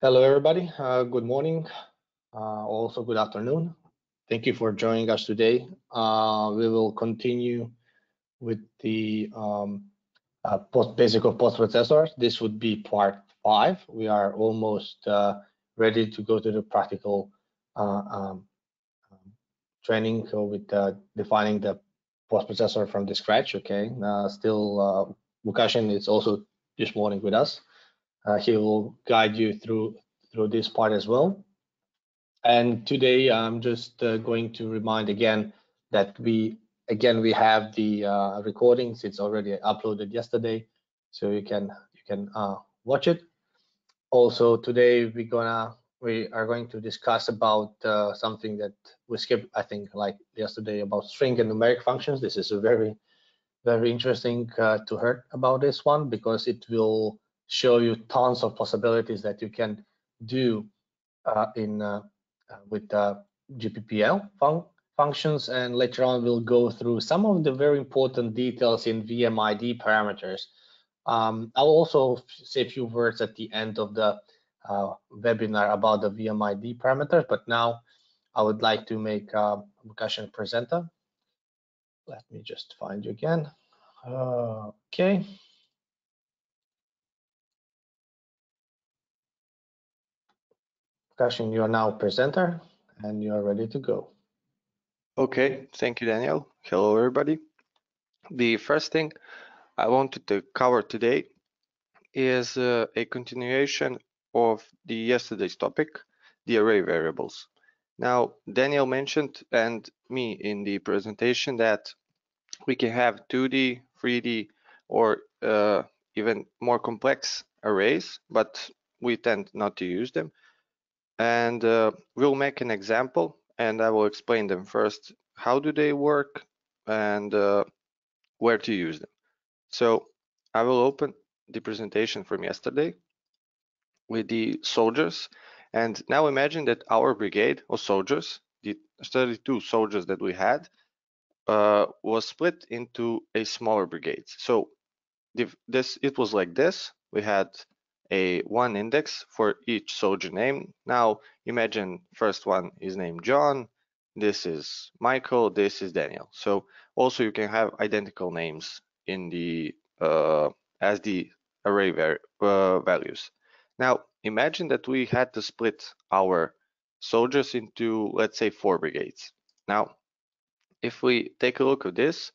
Hello, everybody. Good morning. Also, good afternoon. Thank you for joining us today. We will continue with the basic of post-processors. This would be part 5. We are almost ready to go to the practical training with defining the post-processor from the scratch. Okay. Still, Lukashin is also this morning with us. He will guide you through this part as well. And today I'm just going to remind again that we have the recordings. It's already uploaded yesterday, so you can watch it. Also today we are going to discuss about something that we skipped, I think, like yesterday, about string and numeric functions. This is a very interesting to hear about this one, because it will show you tons of possibilities that you can do with Gpp functions, and later on we'll go through some of the very important details in VMID parameters. I'll also say a few words at the end of the webinar about the VMID parameters, but now I would like to make Lukashin presenter. Let me just find you again. Okay. Lukashin, you are now presenter and you are ready to go. Okay, thank you, Daniel. Hello, everybody. The first thing I wanted to cover today is a continuation of the yesterday's topic, the array variables. Now, Daniel mentioned, and me in the presentation, that we can have 2D, 3D, or even more complex arrays, but we tend not to use them. And we'll make an example, and I will explain them first. How do they work, and where to use them? So I will open the presentation from yesterday with the soldiers, and now imagine that our brigade of soldiers, the 32 soldiers that we had, was split into a smaller brigade. So it was like this. We had one index for each soldier name. Now imagine first one is named John, this is Michael, this is Daniel. So also you can have identical names in the as the array values. Now imagine that we had to split our soldiers into, let's say, 4 brigades. Now if we take a look at this,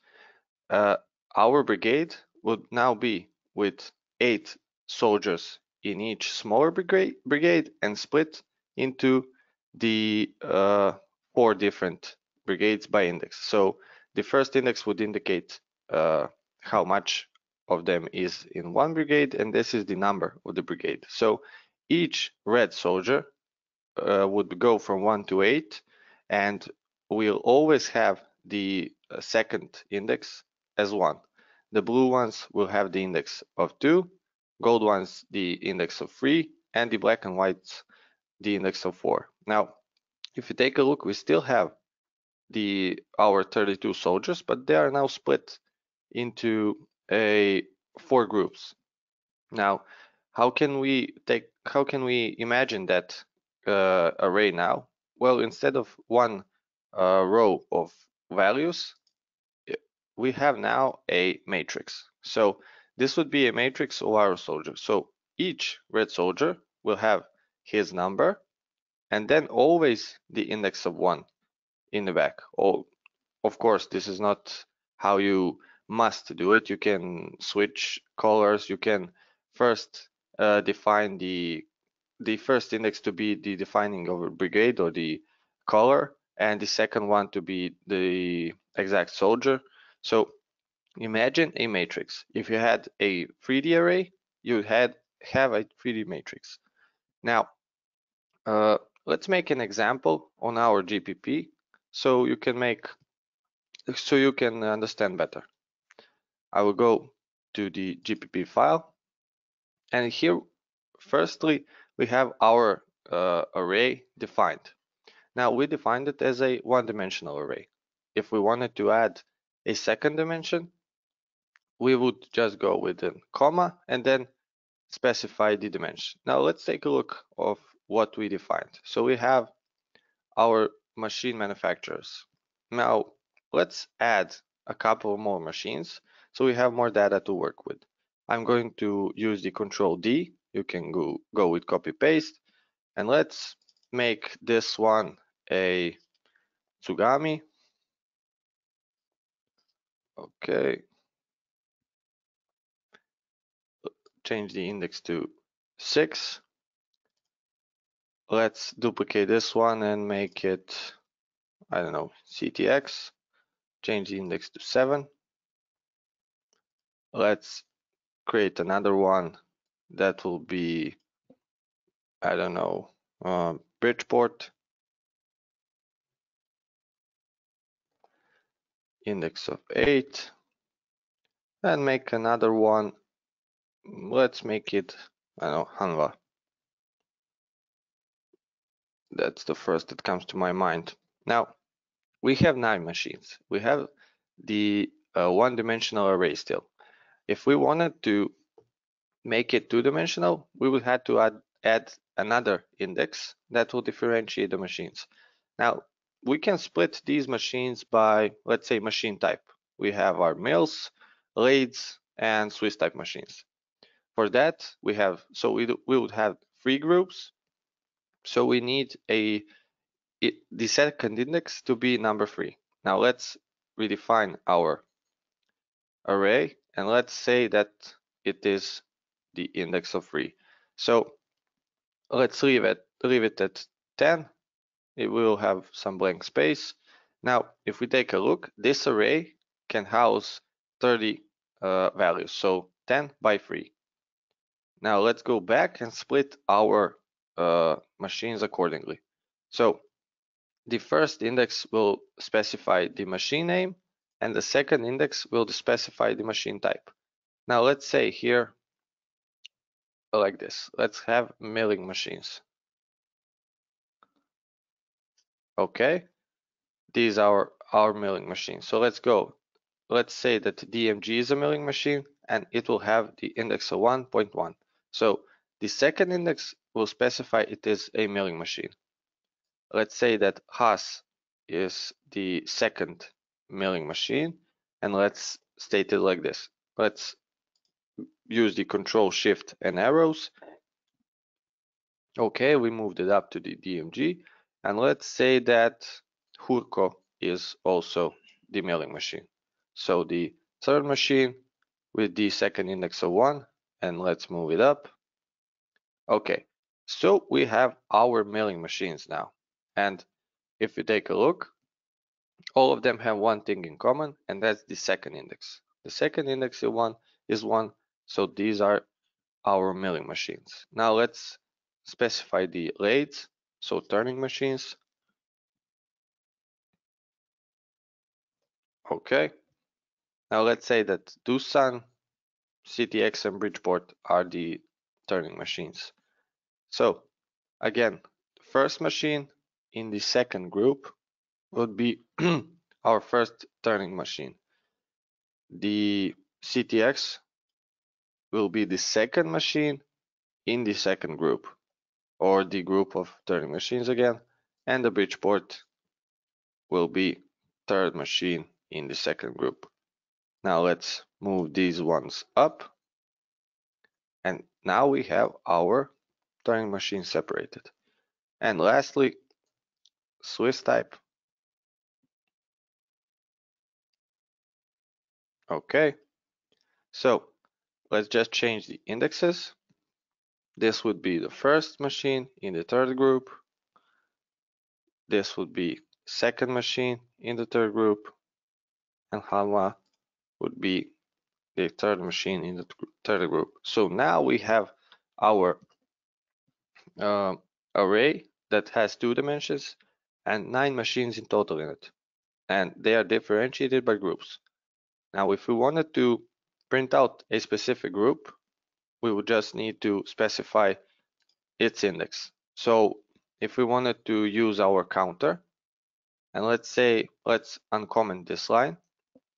our brigade would now be with 8 soldiers in each smaller brigade and split into the 4 different brigades by index. So the first index would indicate how much of them is in one brigade, and this is the number of the brigade. So each red soldier would go from 1 to 8, and we'll always have the second index as 1. The blue ones will have the index of 2, gold ones the index of 3, and the black and whites the index of 4. Now, if you take a look, we still have our 32 soldiers, but they are now split into 4 groups. Now, how can we imagine that array now? Well, instead of one row of values, we have now a matrix. So this would be a matrix of our soldiers. So each red soldier will have his number, and then always the index of 1 in the back. Of course, this is not how you must do it. You can switch colors. You can first define the first index to be the defining of a brigade or the color, and the second one to be the exact soldier. So imagine a matrix. If you had a 3D array, you would have a 3D matrix. Now, let's make an example on our GPP so you can understand better. I will go to the Gpp file, and here, firstly, we have our array defined. Now we defined it as a one-dimensional array. If we wanted to add a second dimension, we would just go with a comma and then specify the dimension. Now let's take a look of what we defined. So we have our machine manufacturers. Now let's add a couple more machines so we have more data to work with. I'm going to use the Control D. You can go with copy paste, and let's make this one a Tsugami. Okay. Change the index to 6. Let's duplicate this one and make it, I don't know, CTX. Change the index to 7. Let's create another one that will be, I don't know, Bridgeport. Index of 8. And make another one. Let's make it, I don't know, Hanwha. That's the first that comes to my mind. Now, we have 9 machines. We have the one-dimensional array still. If we wanted to make it two-dimensional, we would have to add another index that will differentiate the machines. Now, we can split these machines by, let's say, machine type. We have our mills, lathes, and Swiss type machines. For that, we would have 3 groups. So we need the second index to be number 3. Now let's redefine our array, and let's say that it is the index of 3. So let's leave it at 10. It will have some blank space. Now, if we take a look, this array can house 30 values, so 10 by 3. Now let's go back and split our machines accordingly. So the first index will specify the machine name, and the second index will specify the machine type. Now let's say here, like this, let's have milling machines. Okay, these are our milling machines. So let's go. Let's say that DMG is a milling machine, and it will have the index of 1.1. So the second index will specify it is a milling machine. Let's say that Haas is the second milling machine, and let's state it like this. Let's use the Control Shift and arrows. Okay, we moved it up to the DMG, and let's say that Hurko is also the milling machine. So the third machine with the second index of 1, and let's move it up. Okay, so we have our milling machines now, and if you take a look, all of them have one thing in common, and that's the second index. The second index is 1, so these are our milling machines. Now let's specify the lathes, so turning machines. Okay. Now let's say that Doosan, CTX, and Bridgeport are the turning machines. So again, the first machine in the second group would be our first turning machine. The CTX will be the second machine in the second group, or the group of turning machines again, and the Bridgeport will be third machine in the second group. Now let's move these ones up, and now we have our turning machine separated. And lastly, Swiss type. Okay, so let's just change the indexes. This would be the first machine in the third group. This would be second machine in the third group, and Hanwha would be the third machine in the third group. So now we have our array that has 2 dimensions and 9 machines in total in it, and they are differentiated by groups. Now if we wanted to print out a specific group, we would just need to specify its index. So if we wanted to use our counter, and let's uncomment this line,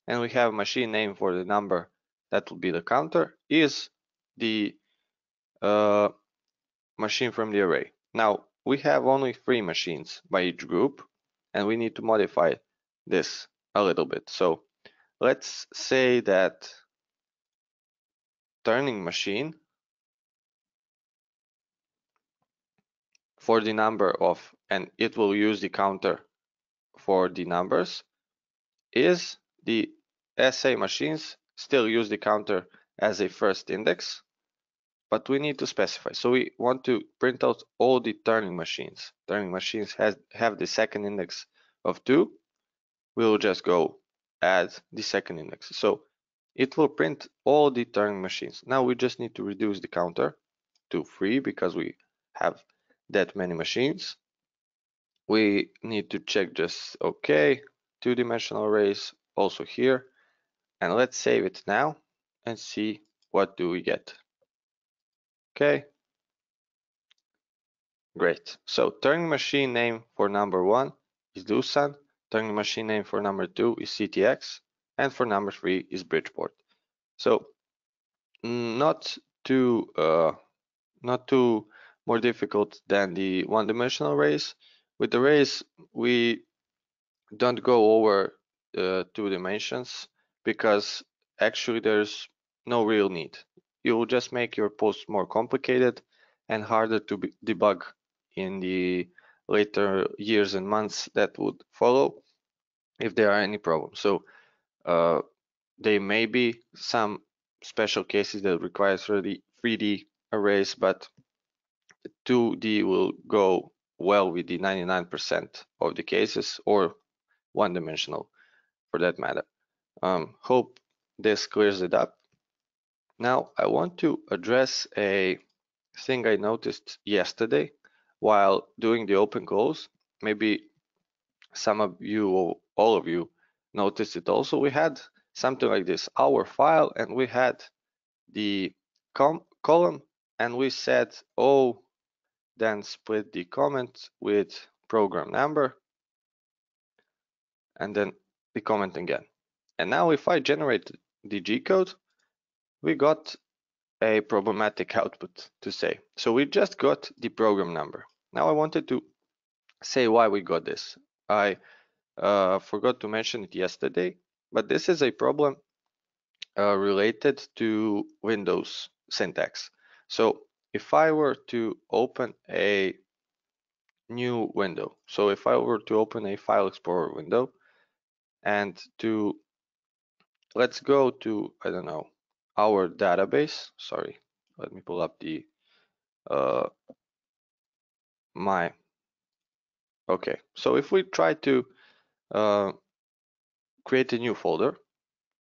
and we have machine name for the number that will be the counter is the machine from the array. Now we have only 3 machines by each group, and we need to modify this a little bit. So let's say that turning machine for the number of, and it will use the counter for the numbers, is the SA machines still use the counter as a first index, but we need to specify. So we want to print out all the turning machines. Turning machines have the second index of 2. We'll just go add the second index. So it will print all the turning machines. Now we just need to reduce the counter to 3 because we have that many machines. We need to check just OK, 2-dimensional arrays also here. And let's save it now and see what do we get. Okay, great. So turning machine name for number 1 is Dusan, turning machine name for number 2 is CTX, and for number 3 is Bridgeport. So not too more difficult than the 1-dimensional arrays. With arrays, we don't go over 2 dimensions because actually there's no real need. You will just make your post more complicated and harder to debug in the later years and months that would follow if there are any problems. So there may be some special cases that require 3D arrays, but 2D will go well with the 99% of the cases, or 1-dimensional for that matter. Hope this clears it up. Now I want to address a thing I noticed yesterday while doing the open close. Maybe some of you or all of you noticed it also. We had something like this, our file, and we had the column, and we said, oh, then split the comment with program number, and then the comment again. And now if I generate the G code, we got a problematic output to say. So we just got the program number. Now I wanted to say why we got this. I forgot to mention it yesterday, but this is a problem related to Windows syntax. So if I were to open a new window, so if I were to open a File Explorer window and let's go to, I don't know, our database. Sorry, let me pull up the okay. So if we try to create a new folder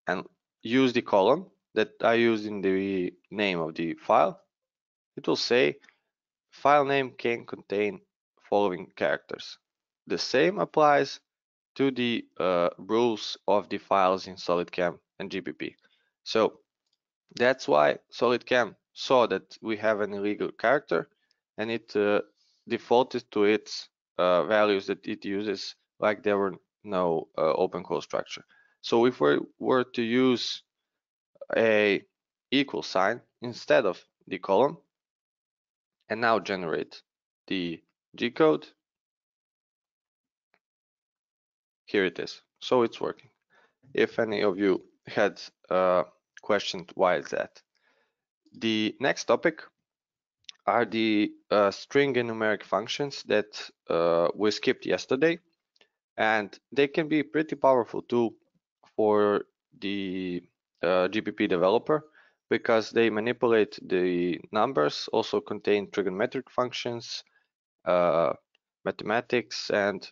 and use the column that I used in the name of the file, it will say file name can contain following characters. The same applies to the rules of the files in SolidCam and GPP. So that's why SolidCam saw that we have an illegal character, and it defaulted to its values that it uses, like there were no open close structure. So if we were to use a equal sign instead of the column and now generate the G code, here it is. So it's working. If any of you had questioned why is that. The next topic are the string and numeric functions that we skipped yesterday, and they can be pretty powerful tool for the GPP developer because they manipulate the numbers, also contain trigonometric functions, mathematics, and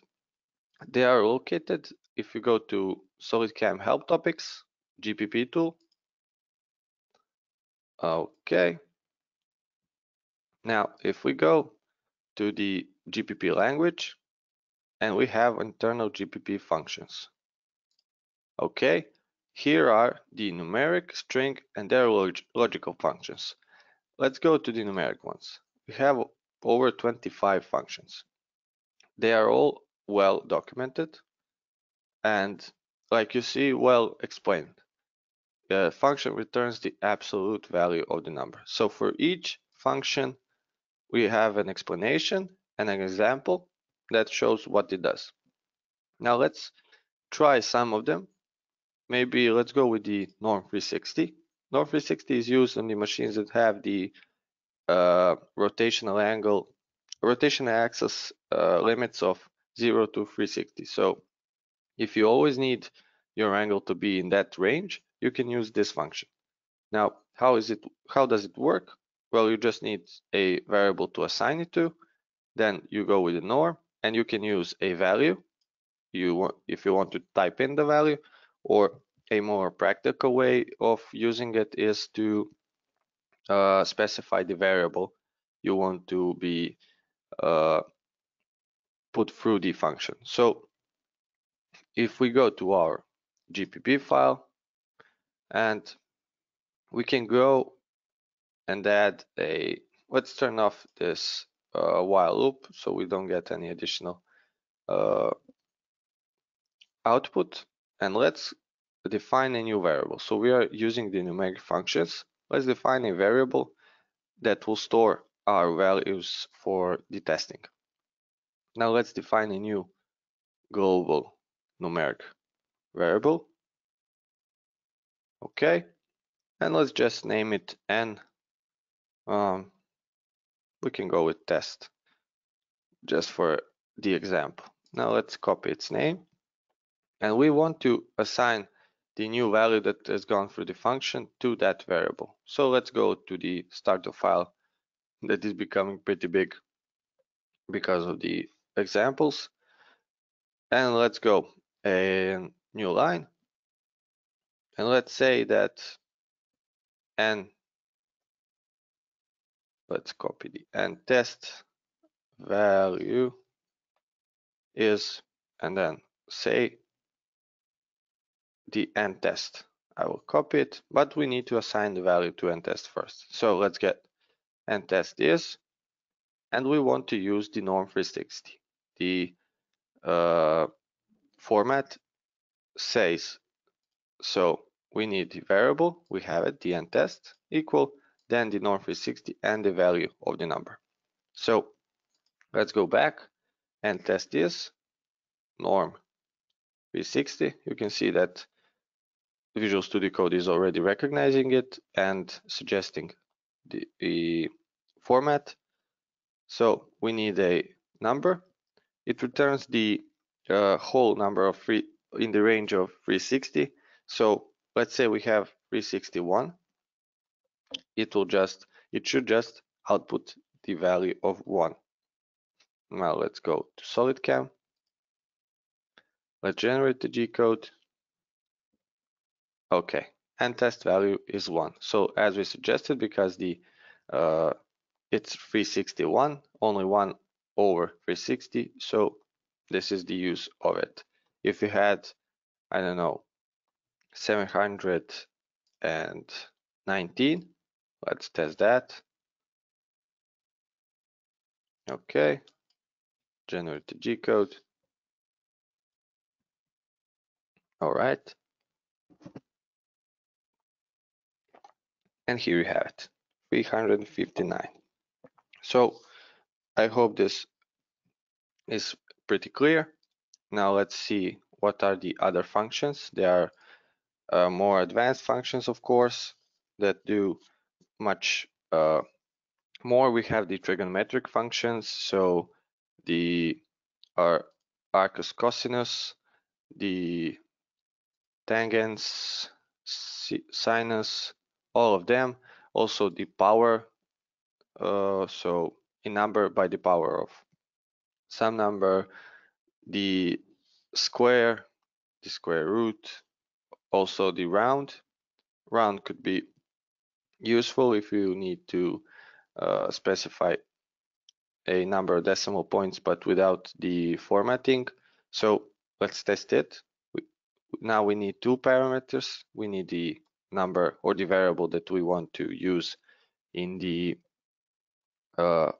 they are located, if you go to SolidCam help topics, GPP tool. Okay. Now, if we go to the GPP language, and we have internal GPP functions. Okay, here are the numeric, string, and their logical functions. Let's go to the numeric ones. We have over 25 functions. They are all well documented and, like you see, well explained. The function returns the absolute value of the number. So for each function, we have an explanation and an example that shows what it does. Now let's try some of them. Maybe let's go with the norm 360. Norm 360 is used on the machines that have the rotational axis limits of 0 to 360. So if you always need your angle to be in that range, you can use this function. Now, how does it work? Well, you just need a variable to assign it to. Then you go with the norm, and you can use a value if you want to type in the value, or a more practical way of using it is to specify the variable you want to be put through the function. So if we go to our Gpp file, and we can go and add let's turn off this while loop so we don't get any additional output, and let's define a new variable. So we are using the numeric functions. Let's define a variable that will store our values for the testing. Now let's define a new global numeric variable. Okay, and let's just name it n. We can go with test just for the example. Now let's copy its name, and we want to assign the new value that has gone through the function to that variable. So let's go to the starter file that is becoming pretty big because of the examples, and let's go a new line, and let's say that n, let's copy the n test value is, and then say the n test. I will copy it, but we need to assign the value to n test first. So let's get n test is, and we want to use the norm 360. The format says, so we need the variable, we have it, the n test equal, then the norm 360 and the value of the number. So let's go back, n test is norm 360. You can see that Visual Studio Code is already recognizing it and suggesting the format. So we need a number. It returns the whole number of in the range of 360. So let's say we have 361. It should just output the value of 1. Now let's go to SolidCam. Let's generate the G code. Okay, and test value is 1. So as we suggested, because it's 361, only 1 over 360, so this is the use of it. If you had, I don't know, 719, let's test that. Okay, generate the G code. All right. And here you have it, 359. So I hope this is pretty clear. Now let's see what are the other functions. There are more advanced functions, of course, that do much more. We have the trigonometric functions, so the arcus cosinus, the tangents, sinus, all of them. Also the power, so a number by the power of some number, the square, the square root, also the round. Round could be useful if you need to specify a number of decimal points but without the formatting. So let's test it. Now we need two parameters. We need the number or the variable that we want to use in the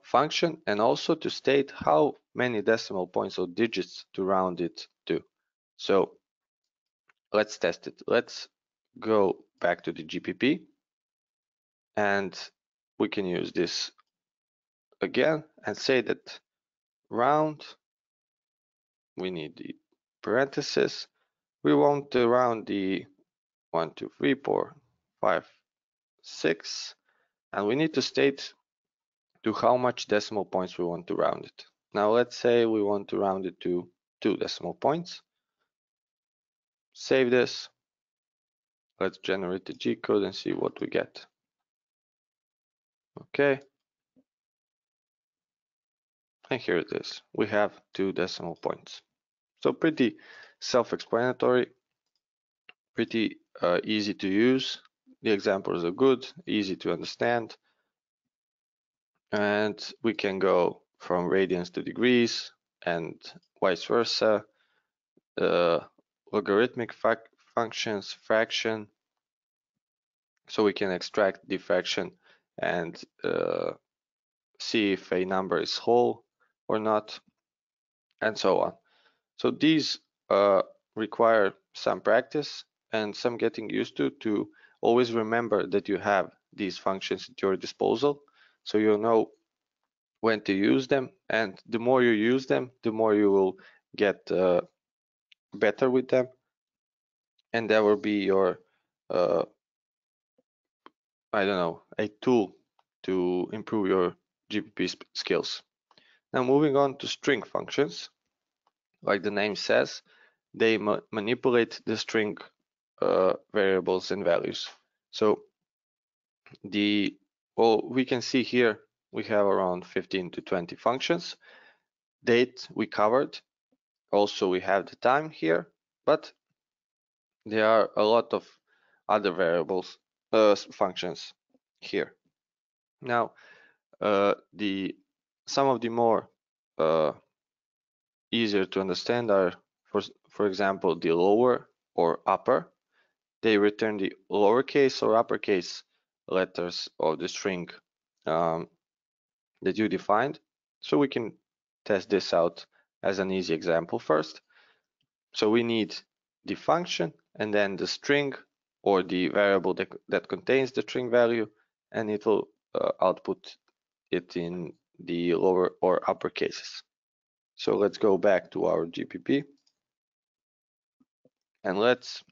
function, and also to state how many decimal points or digits to round it to. So let's test it. Let's go back to the GPP, and we can use this again and say that round, we need the parentheses. We want to round the 1, 2, 3, 4, 5, 6, and we need to state to how much decimal points we want to round it. Now let's say we want to round it to 2 decimal points. Save this. Let's generate the G code and see what we get. Okay. And here it is. We have 2 decimal points. So pretty self-explanatory, pretty easy to use. The examples are good, easy to understand. And we can go from radians to degrees and vice versa. Logarithmic functions, fraction. So we can extract the fraction and see if a number is whole or not, and so on. So these require some practice and some getting used to always remember that you have these functions at your disposal, so you'll know when to use them, and the more you use them, the more you will get better with them, and that will be your I don't know, a tool to improve your GPP skills. Now moving on to string functions, like the name says, they manipulate the string variables and values. So we can see here we have around 15 to 20 functions. Date we covered. Also we have the time here, but there are a lot of other variables, functions here. Now some of the more easier to understand are, for example, the lower or upper. They return the lowercase or uppercase letters of the string that you defined. So we can test this out as an easy example first. So we need the function and then the string or the variable that contains the string value, and it will output it in the lower or upper cases. So let's go back to our GPP and let's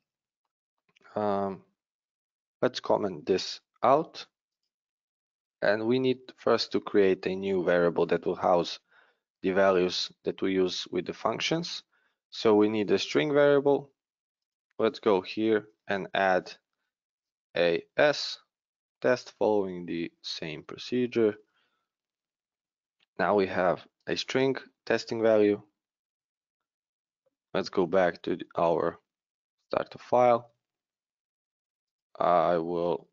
comment this out. And we need first to create a new variable that will house the values that we use with the functions. So we need a string variable. Let's go here and add a s test following the same procedure. Now we have a string testing value. Let's go back to our start of file. I will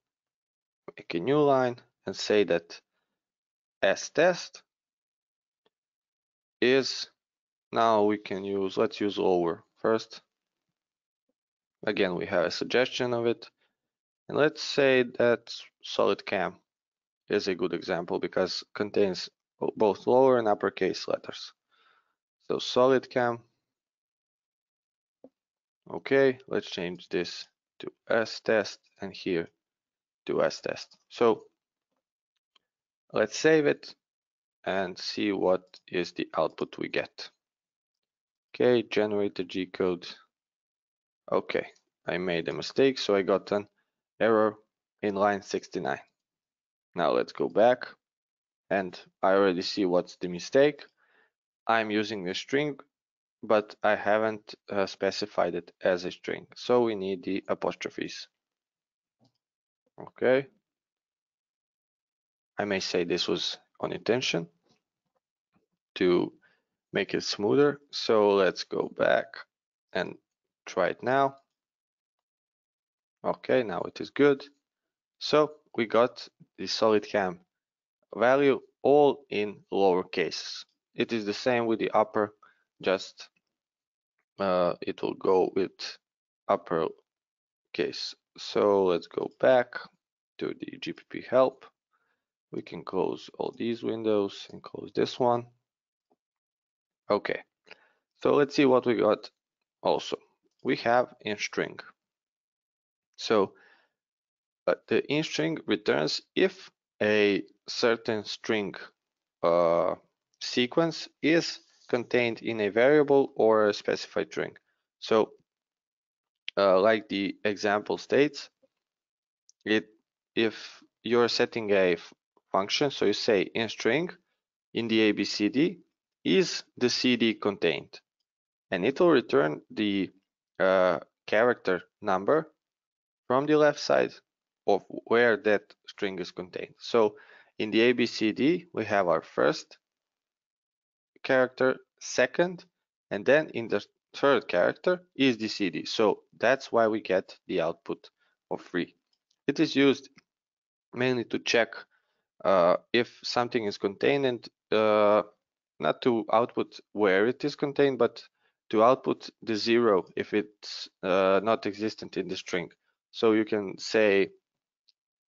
make a new line and say that stest is, now we can use, let's use lower first. Again, we have a suggestion of it. And let's say that SolidCam is a good example because it contains both lower and uppercase letters. So SolidCam. Okay, let's change this to stest and here to stest. So let's save it and see what is the output we get. Okay, generate the G code. Okay, I made a mistake, so I got an error in line 69. Now let's go back, and I already see what's the mistake. I'm using the string, but I haven't specified it as a string, so we need the apostrophes. Okay, I may say this was on intention to make it smoother, so let's go back and try it now. Okay, now it is good. So we got the SolidCam value all in lowercase. It is the same with the upper, just it will go with upper case. So let's go back to the GPP help. We can close all these windows and close this one. Okay, so let's see what we got also. We have in string. So the in string returns if a certain string sequence is contained in a variable or a specified string. So like the example states, if you're setting a function, so you say in string in the ABCD is the CD contained, and it will return the character number from the left side of where that string is contained. So in the ABCD we have our first character, second, and then in the third character is the CD. So that's why we get the output of 3. It is used mainly to check if something is contained, and not to output where it is contained, but to output the 0 if it's not existent in the string. So you can say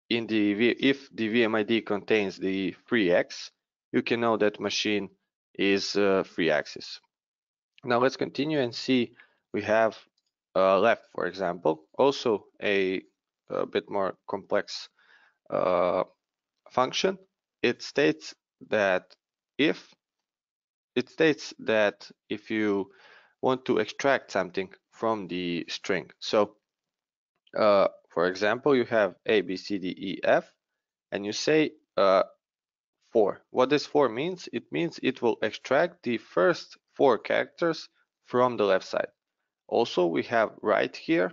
in the if the VMID contains the 3x, you can know that machine is 3 axis. Now let's continue and see. We have left, for example, also a bit more complex function. It states that if you want to extract something from the string, so for example, you have A, B, C, D, E, F, and you say 4. What does 4 means? It means it will extract the first 4 characters from the left side. Also, we have right here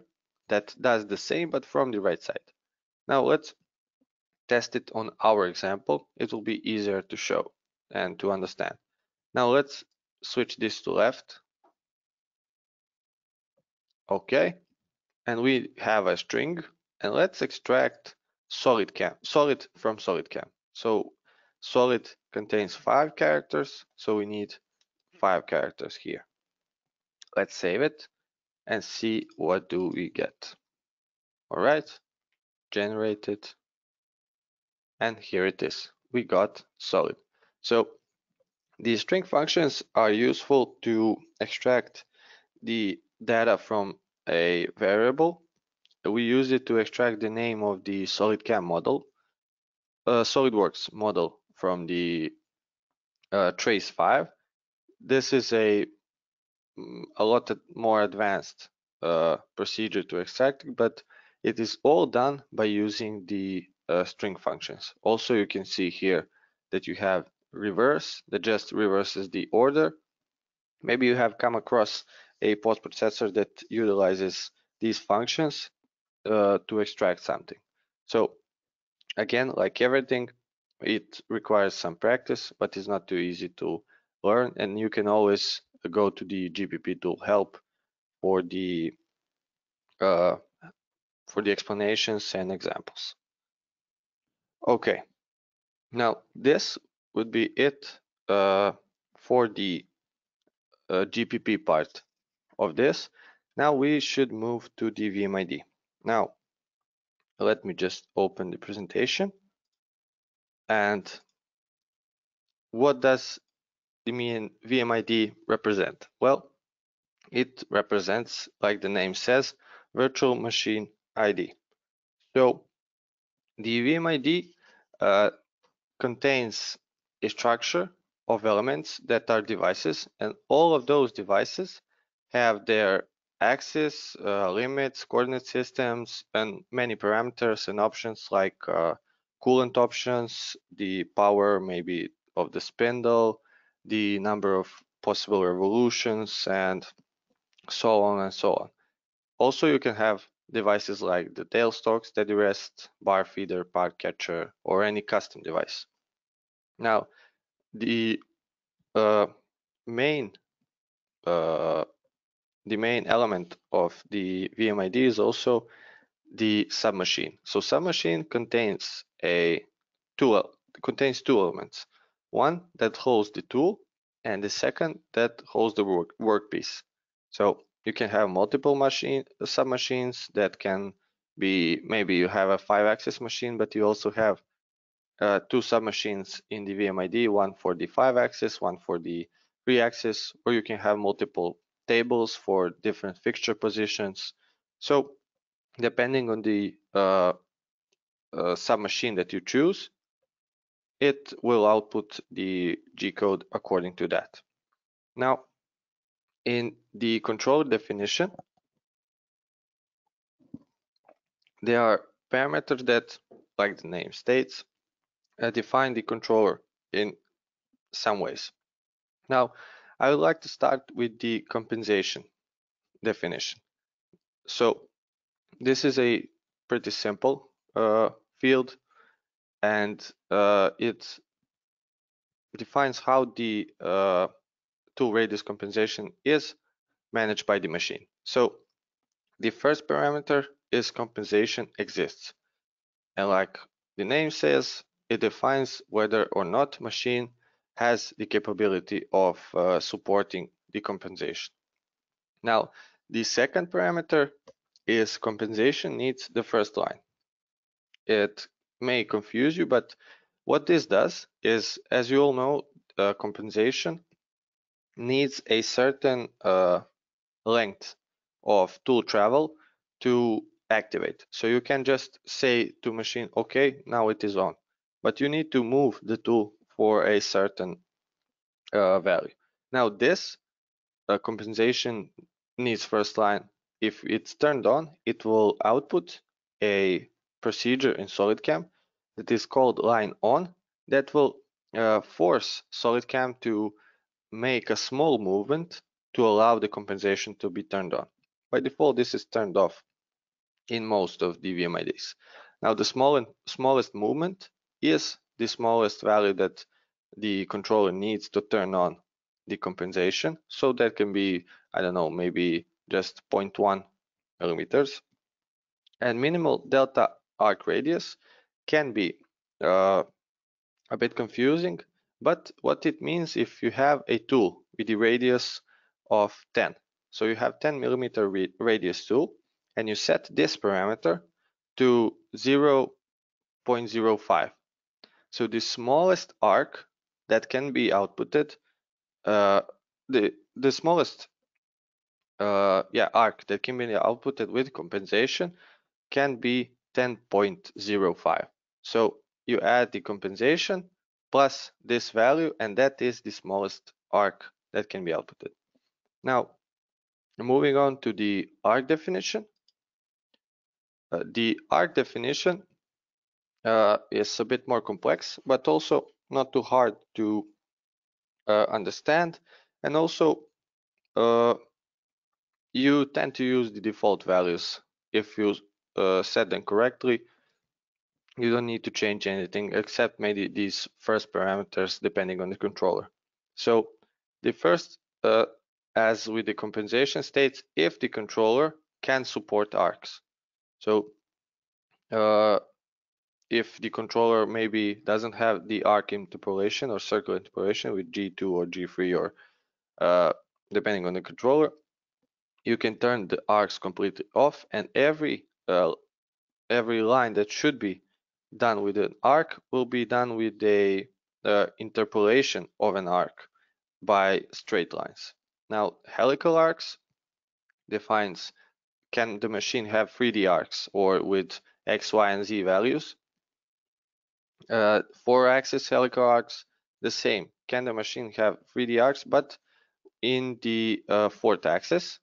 that does the same, but from the right side. Now let's test it on our example. It will be easier to show and to understand. Now let's switch this to left. Okay, and we have a string, and let's extract solid from solid cam. So solid contains 5 characters, so we need 5 characters here. Let's save it and see what do we get. All right, generate it, and here it is. We got solid. So the string functions are useful to extract the data from a variable. We use it to extract the name of the SolidCam model, SolidWorks model from the trace 5. This is a lot more advanced procedure to extract, but it is all done by using the string functions. Also, you can see here that you have reverse that just reverses the order. Maybe you have come across a post-processor that utilizes these functions to extract something. So again, like everything, it requires some practice, but it's not too easy to learn, and you can always go to the GPP tool help for the explanations and examples. Okay, now this would be it for the GPP part of this. Now we should move to the VMID. Now let me just open the presentation. And what does the VMID represent? Well, it represents, like the name says, virtual machine ID. So the VMID contains a structure of elements that are devices, and all of those devices have their axis, limits, coordinate systems, and many parameters and options like coolant options, the power maybe of the spindle, the number of possible revolutions, and so on and so on. Also, you can have devices like the tailstock, steady rest, bar feeder, part catcher, or any custom device. Now, the main element of the VMID is also the submachine. So submachine contains two elements. One that holds the tool, and the second that holds the workpiece. So you can have multiple submachines that can be, maybe you have a 5-axis machine, but you also have 2 submachines in the VMID, one for the 5-axis, one for the 3-axis, or you can have multiple tables for different fixture positions. So depending on the submachine that you choose, it will output the G code according to that. Now, in the controller definition, there are parameters that, like the name states, define the controller in some ways. Now, I would like to start with the compensation definition. So this is a pretty simple field, and it defines how the tool radius compensation is managed by the machine. So the first parameter is compensation exists, and like the name says, it defines whether or not machine has the capability of supporting the compensation. Now, the second parameter is compensation needs the first line. It may confuse you, but what this does is, as you all know, compensation needs a certain length of tool travel to activate. So you can just say to machine, okay, now it is on, but you need to move the tool for a certain value. Now this compensation needs first line. If it's turned on, it will output a procedure in SolidCam that is called line on, that will force SolidCam to make a small movement to allow the compensation to be turned on. By default, this is turned off in most of the VMIDs. Now, the smallest movement is the smallest value that the controller needs to turn on the compensation. So that can be, I don't know, maybe just 0.1 millimeters. And minimal delta arc radius can be a bit confusing, but what it means, if you have a tool with the radius of 10, so you have 10 millimeter radius tool, and you set this parameter to 0.05. So the smallest arc that can be outputted, the smallest arc that can be outputted with compensation can be 10.05. So you add the compensation plus this value, and that is the smallest arc that can be outputted. Now, moving on to the arc definition. The arc definition is a bit more complex, but also not too hard to understand. And also, you tend to use the default values. If you set them correctly, you don't need to change anything except maybe these first parameters depending on the controller. So the first, as with the compensation, states if the controller can support arcs. So if the controller maybe doesn't have the arc interpolation or circle interpolation with G2 or G3, or depending on the controller, you can turn the arcs completely off, and every line that should be done with an arc will be done with a interpolation of an arc by straight lines. Now, helical arcs defines, can the machine have 3D arcs or with X, Y, and Z values? 4-axis helical arcs, the same. Can the machine have 3D arcs, but in the 4th axis?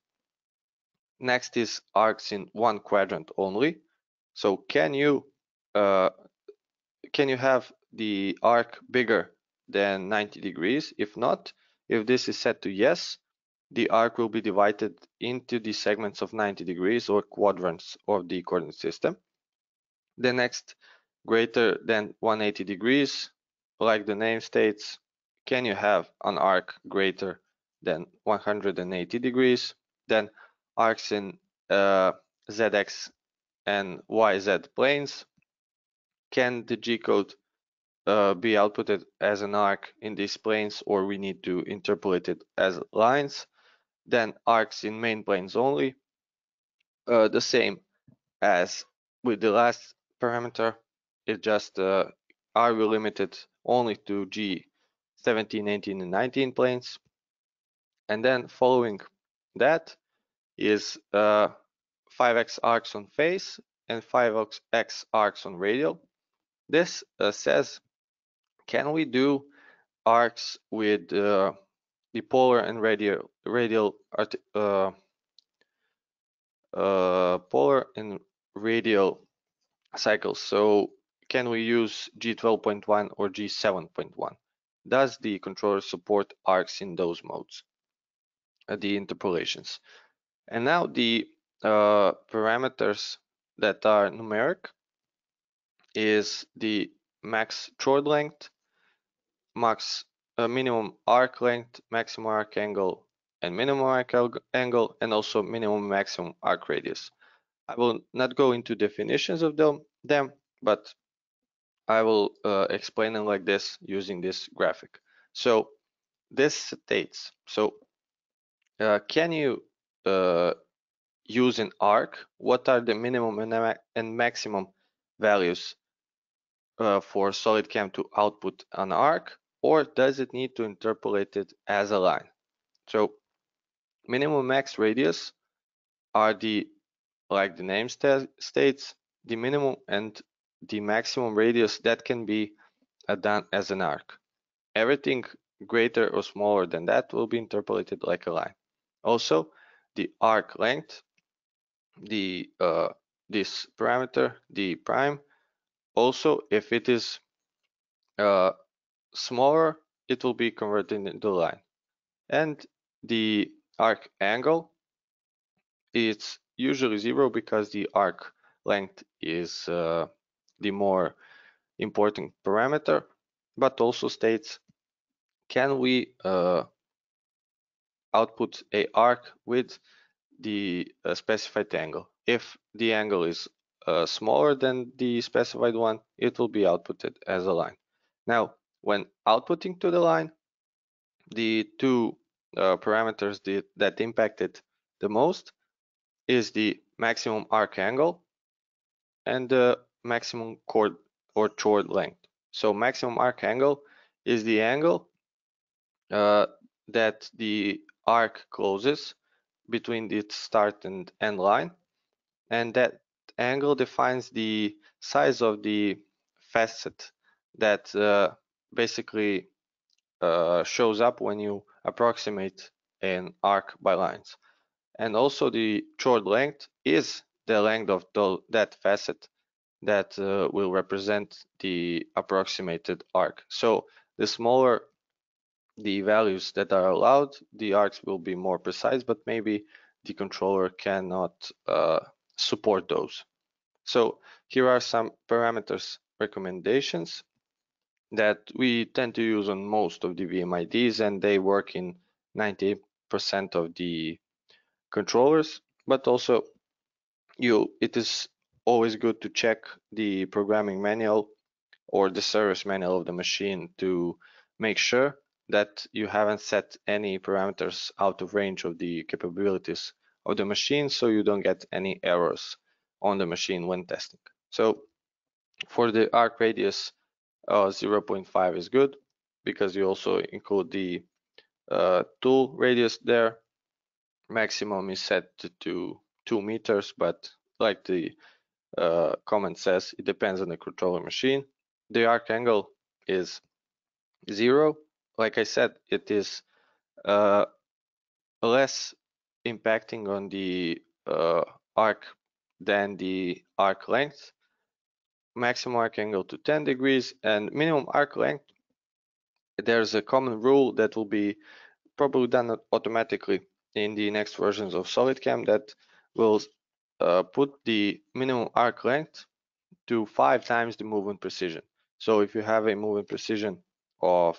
Next is arcs in one quadrant only. So can you have the arc bigger than 90 degrees? If not, if this is set to yes, the arc will be divided into the segments of 90 degrees or quadrants of the coordinate system. The next, greater than 180 degrees, like the name states, can you have an arc greater than 180 degrees? Then arcs in ZX and YZ planes. Can the G code be outputted as an arc in these planes, or we need to interpolate it as lines? Then arcs in main planes only. The same as with the last parameter, it just are we limited only to G17, 18, and 19 planes. And then following that is 5x arcs on face and 5x arcs on radial. This says, can we do arcs with the polar and polar and radial cycles? So can we use G12.1 or G7.1? Does the controller support arcs in those modes, the interpolations? And now the parameters that are numeric is the max chord length, max minimum arc length, maximum arc angle, and minimum arc angle, and also minimum maximum arc radius. I will not go into definitions of them, but I will explain them like this using this graphic. So this states, can you use an arc? What are the minimum and maximum values for SolidCam to output an arc, or does it need to interpolate it as a line? So minimum max radius are the, like the name states, the minimum and the maximum radius that can be done as an arc. Everything greater or smaller than that will be interpolated like a line. Also, the arc length, the this parameter, the prime, also if it is smaller, it will be converted into a line. And the arc angle, it's usually 0 because the arc length is the more important parameter, but also states, can we output a arc with the specified angle? If the angle is smaller than the specified one, it will be outputted as a line. Now, when outputting to the line, the two parameters that impact it the most is the maximum arc angle and the maximum chord or chord length. So maximum arc angle is the angle that the arc closes between its start and end line, and that angle defines the size of the facet that basically shows up when you approximate an arc by lines. And also the chord length is the length of that facet that will represent the approximated arc. So the smaller the values that are allowed, the arcs will be more precise, but maybe the controller cannot support those. So here are some parameters recommendations that we tend to use on most of the VMIDs, and they work in 90% of the controllers, but also it is always good to check the programming manual or the service manual of the machine to make sure that you haven't set any parameters out of range of the capabilities of the machine, so you don't get any errors on the machine when testing. So for the arc radius, 0.5 is good because you also include the tool radius there. Maximum is set to 2 meters, but like the comment says, it depends on the controller machine. The arc angle is 0. Like I said, it is less impacting on the arc than the arc length. Maximum arc angle to 10 degrees and minimum arc length. There's a common rule that will be probably done automatically in the next versions of SolidCam that will put the minimum arc length to 5 times the movement precision. So if you have a movement precision of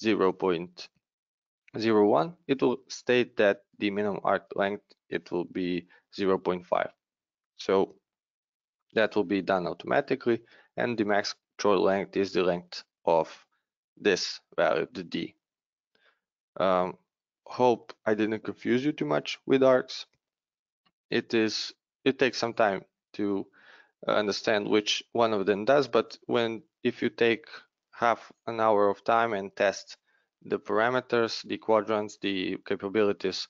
0.01, it will state that the minimum arc length, it will be 0.5. So that will be done automatically, and the max chord length is the length of this value, the D. Hope I didn't confuse you too much with arcs. It takes some time to understand which one of them does, but if you take half an hour of time and test the parameters, the quadrants, the capabilities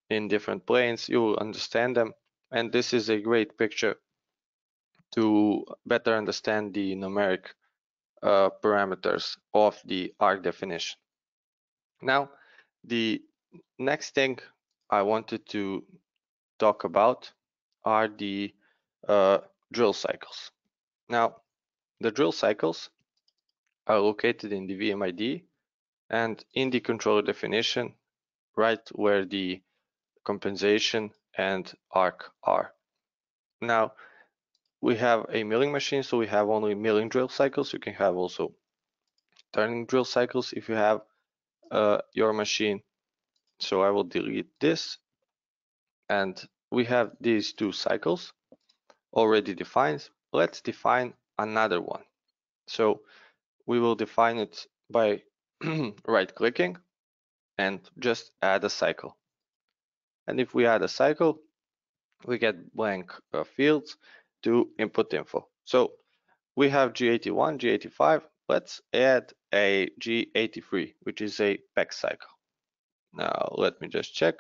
in different planes, you will understand them. And this is a great picture to better understand the numeric parameters of the arc definition. Now, the next thing I wanted to talk about are the drill cycles. Now, the drill cycles are located in the VMID and in the controller definition, right where the compensation and arc are. Now, we have a milling machine, so we have only milling drill cycles. You can have also turning drill cycles if you have your machine. So I will delete this, and we have these two cycles already defined. Let's define another one. So we will define it by right clicking and just add a cycle. And if we add a cycle, we get blank fields to input info. So we have G81, G85. Let's add a G83, which is a PEC cycle. Now let me just check.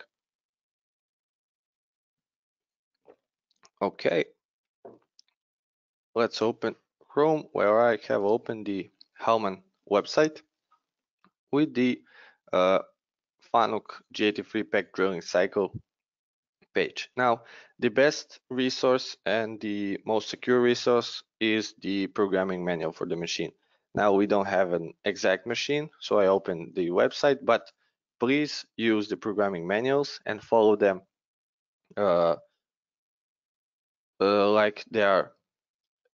Okay. Let's open Chrome, where I have opened the Hellman website with the FANUC G83 PEC drilling cycle page. Now, the best resource and the most secure resource is the programming manual for the machine. Now, we don't have an exact machine, so I opened the website, but please use the programming manuals and follow them like they are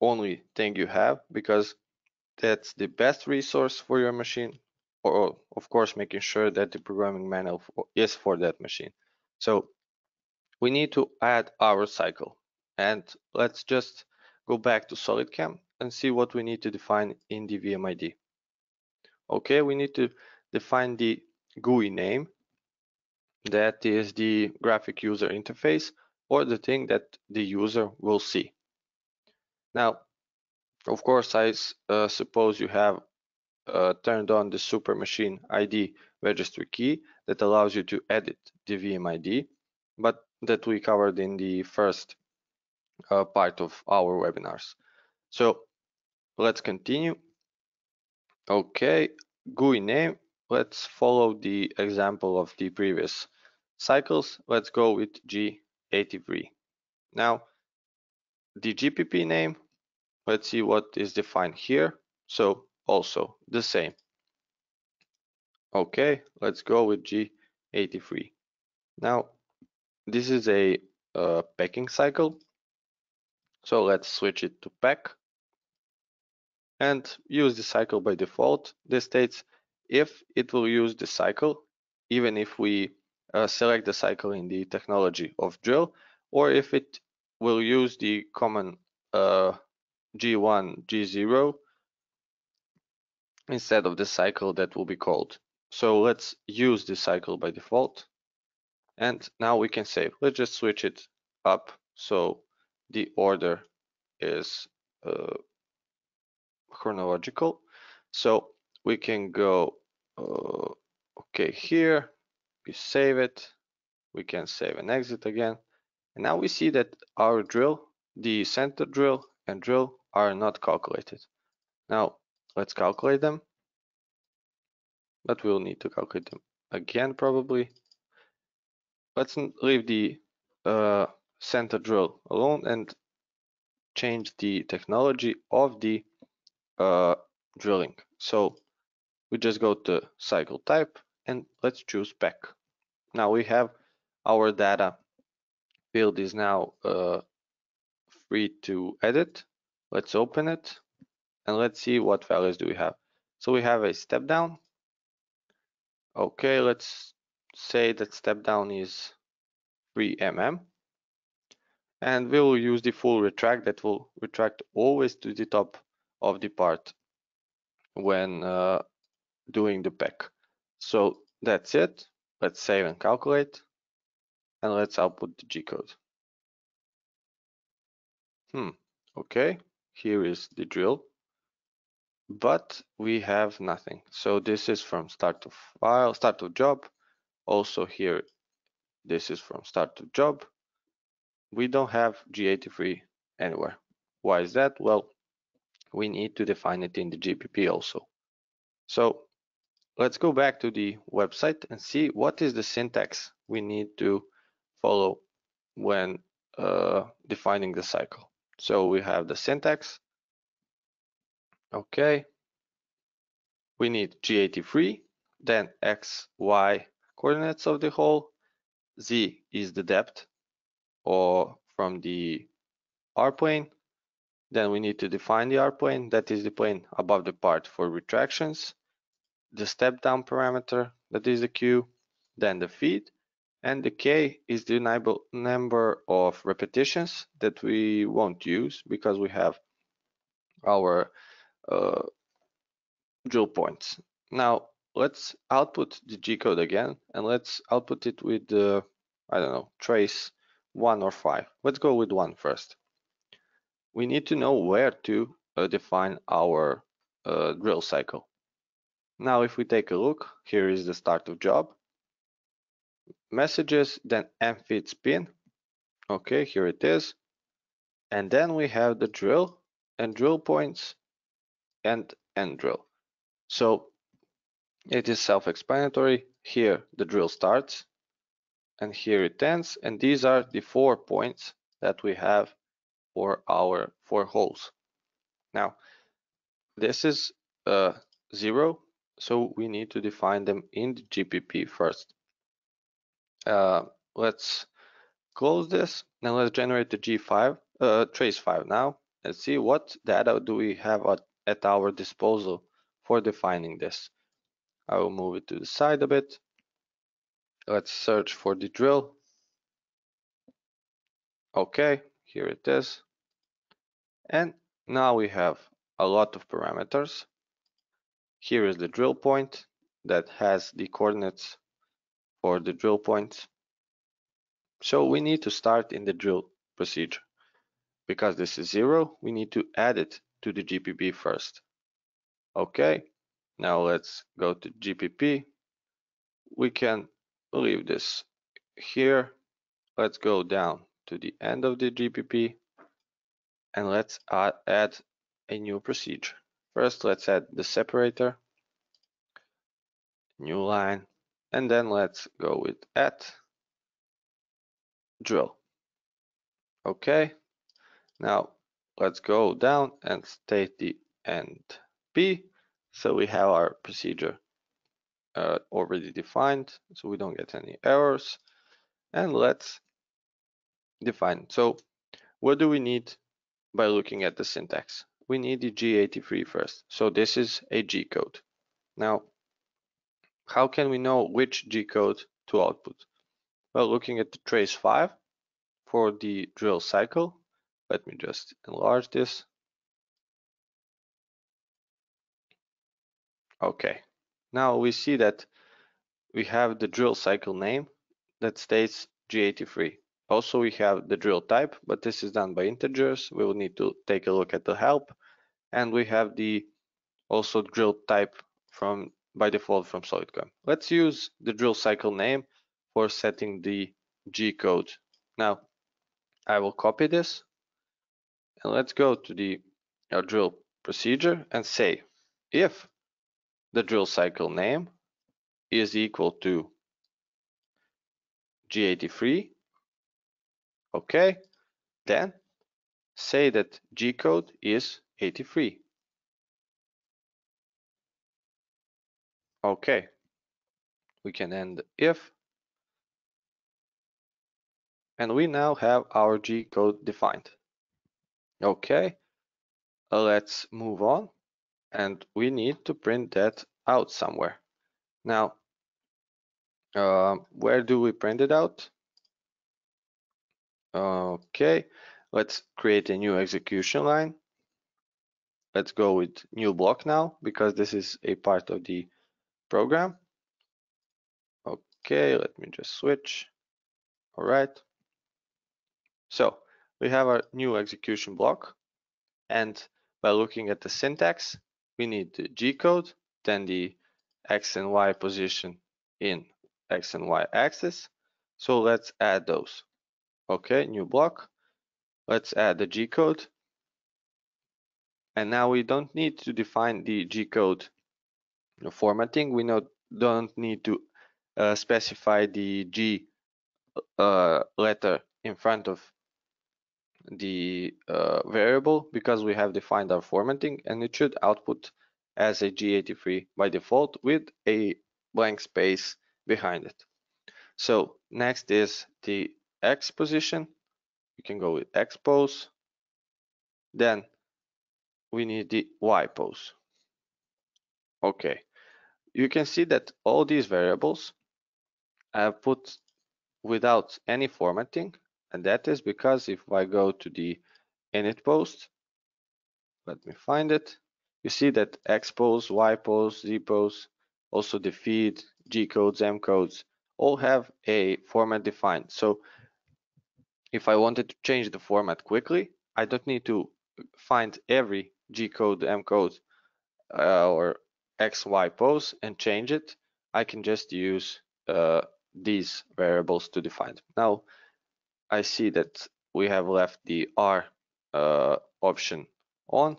only thing you have, because that's the best resource for your machine, or of course making sure that the programming manual is for that machine. So we need to add our cycle, and let's just go back to SolidCam and see what we need to define in the VMID. Okay, we need to define the GUI name, that is the graphic user interface, or the thing that the user will see. Now, of course, I suppose you have turned on the Super Machine ID registry key that allows you to edit the VMID, but that we covered in the first part of our webinars. So let's continue. Okay, GUI name. Let's follow the example of the previous cycles. Let's go with G83. Now, the GPP name, let's see what is defined here. So also the same. Okay, let's go with G83. Now, this is a pecking cycle. So let's switch it to PEC and use the cycle by default. This states if it will use the cycle, even if we select the cycle in the technology of drill, or if it will use the common G1, G0 instead of the cycle that will be called. So let's use the cycle by default. And now we can save. Let's just switch it up so the order is chronological. So we can go, okay, here, we save it. We can save and exit again. And now we see that our drill, the center drill and drill are not calculated. Now let's calculate them, but we'll need to calculate them again probably. Let's leave the center drill alone and change the technology of the drilling. So we just go to cycle type and let's choose PEC. Now we have our data field is now free to edit. Let's open it and let's see what values do we have. So we have a step down. Okay, let's say that step down is 3 mm. And we will use the full retract that will retract always to the top of the part when doing the PEC. So that's it. Let's save and calculate, and let's output the G code. Okay, here is the drill, but we have nothing. So this is from start to file, start to job. Also here, this is from start to job. We don't have G83 anywhere. Why is that? Well, we need to define it in the GPP also. So let's go back to the website and see what is the syntax we need to follow when defining the cycle. So we have the syntax. Okay. We need G83, then X, Y coordinates of the hole. Z is the depth or from the R plane. Then we need to define the R plane, that is the plane above the part for retractions. The step down parameter, that is the Q, then the feed, and the K is the number of repetitions that we won't use because we have our drill points. Now let's output the G code again and let's output it with the, I don't know, trace 1 or 5. Let's go with 1 first. We need to know where to define our drill cycle. Now if we take a look, here is the start of job. Messages, then mfit spin. Okay, here it is. And then we have the drill and drill points and end drill. So it is self-explanatory. Here the drill starts and here it ends, and these are the 4 points that we have for our 4 holes. Now this is 0, so we need to define them in the GPP first. Let's close this. Now let's generate the G5 trace 5 now and see what data do we have at our disposal for defining this. I will move it to the side a bit. Let's search for the drill. Okay, here it is. And now we have a lot of parameters. Here is the drill point that has the coordinates for the drill points. So we need to start in the drill procedure. Because this is 0, we need to add it to the GPP first. Okay, now let's go to GPP. We can leave this here. Let's go down to the end of the GPP and let's add a new procedure. First, let's add the separator, new line, and then let's go with at drill. Okay, now let's go down and state the end P. So we have our procedure already defined, so we don't get any errors. And let's define. So what do we need by looking at the syntax? We need the G83 first. So this is a G code. Now, how can we know which G code to output? Well, looking at the trace 5 for the drill cycle. Let me just enlarge this. Okay, now we see that we have the drill cycle name that states G83. Also, we have the drill type, but this is done by integers. We will need to take a look at the help. And we have the also drill type from by default from SolidCoin. Let's use the drill cycle name for setting the G code. Now, I will copy this and let's go to the drill procedure and say if the drill cycle name is equal to G83, okay, then say that G code is 83. Okay, we can end if, and we now have our G code defined. Okay, let's move on, and we need to print that out somewhere. Now, where do we print it out? Okay, let's create a new execution line. Let's go with new block now, because this is a part of the program. Okay, let me just switch. All right. So we have our new execution block, and by looking at the syntax, we need the G code, then the X and Y position in X and Y axis. So let's add those. Okay, new block. Let's add the G code. And now we don't need to define the G-code formatting. We don't need to specify the G letter in front of the variable, because we have defined our formatting, and it should output as a G83 by default with a blank space behind it. So next is the X position. You can go with X pose. Then we need the Y pose. Okay, you can see that all these variables I have put without any formatting, and that is because if I go to the init post, let me find it, you see that X pose, Y pose, Z pose, also the feed, G codes, M codes, all have a format defined. So if I wanted to change the format quickly, I don't need to find every G code, M code, or X, Y pose and change it. I can just use these variables to define them. Now I see that we have left the R option on.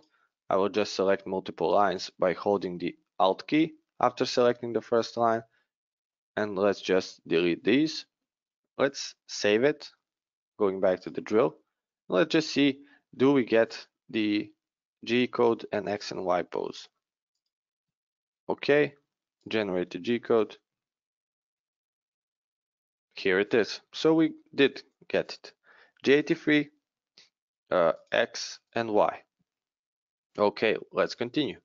I will just select multiple lines by holding the Alt key after selecting the first line, and let's just delete these. Let's save it, going back to the drill. Let's just see, do we get the G code and X and Y pose? Okay, generate the G code. Here it is. So we did get it. G83, X and Y. Okay, let's continue.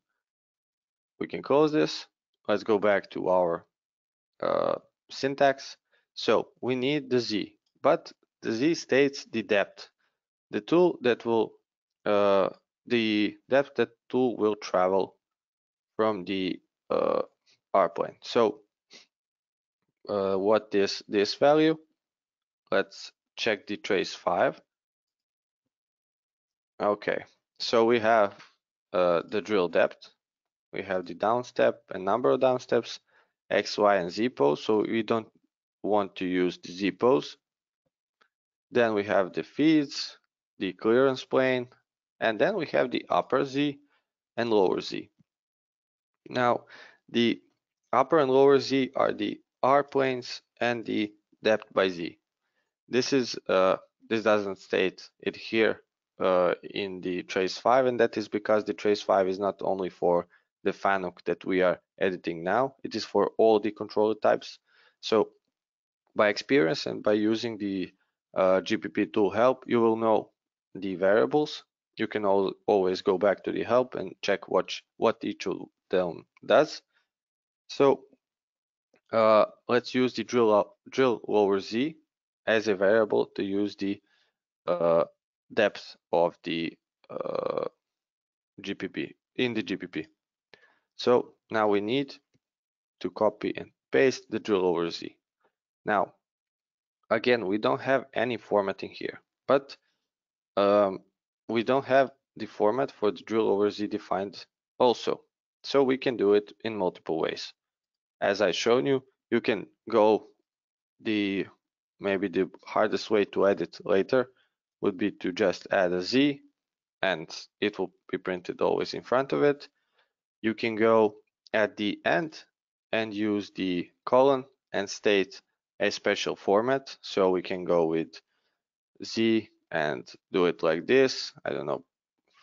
We can close this. Let's go back to our syntax. So we need the Z, but the Z states the depth. The tool that will, the depth that tool will travel from the R plane. So what is this value? Let's check the trace 5. Okay, so we have the drill depth. We have the down step and number of down steps, X, Y, and Z pose. So we don't want to use the Z pose. Then we have the feeds, the clearance plane, and then we have the upper Z and lower Z. Now, the upper and lower Z are the R planes and the depth by Z. This is this doesn't state it here in the trace 5, and that is because the trace 5 is not only for the FANUC that we are editing now, it is for all the controller types. So by experience and by using the GPP tool help, you will know the variables. You can always go back to the help and check what each of them does. So let's use the drill lower Z as a variable to use the depth of the GPP in the GPP. So now we need to copy and paste the drill over Z. Now, again, we don't have any formatting here, but we don't have the format for the drill over Z defined also. So we can do it in multiple ways. As I shown you, you can go maybe the hardest way to edit later would be to just add a Z and it will be printed always in front of it. You can go at the end and use the colon and state a special format. So we can go with Z and do it like this. I don't know,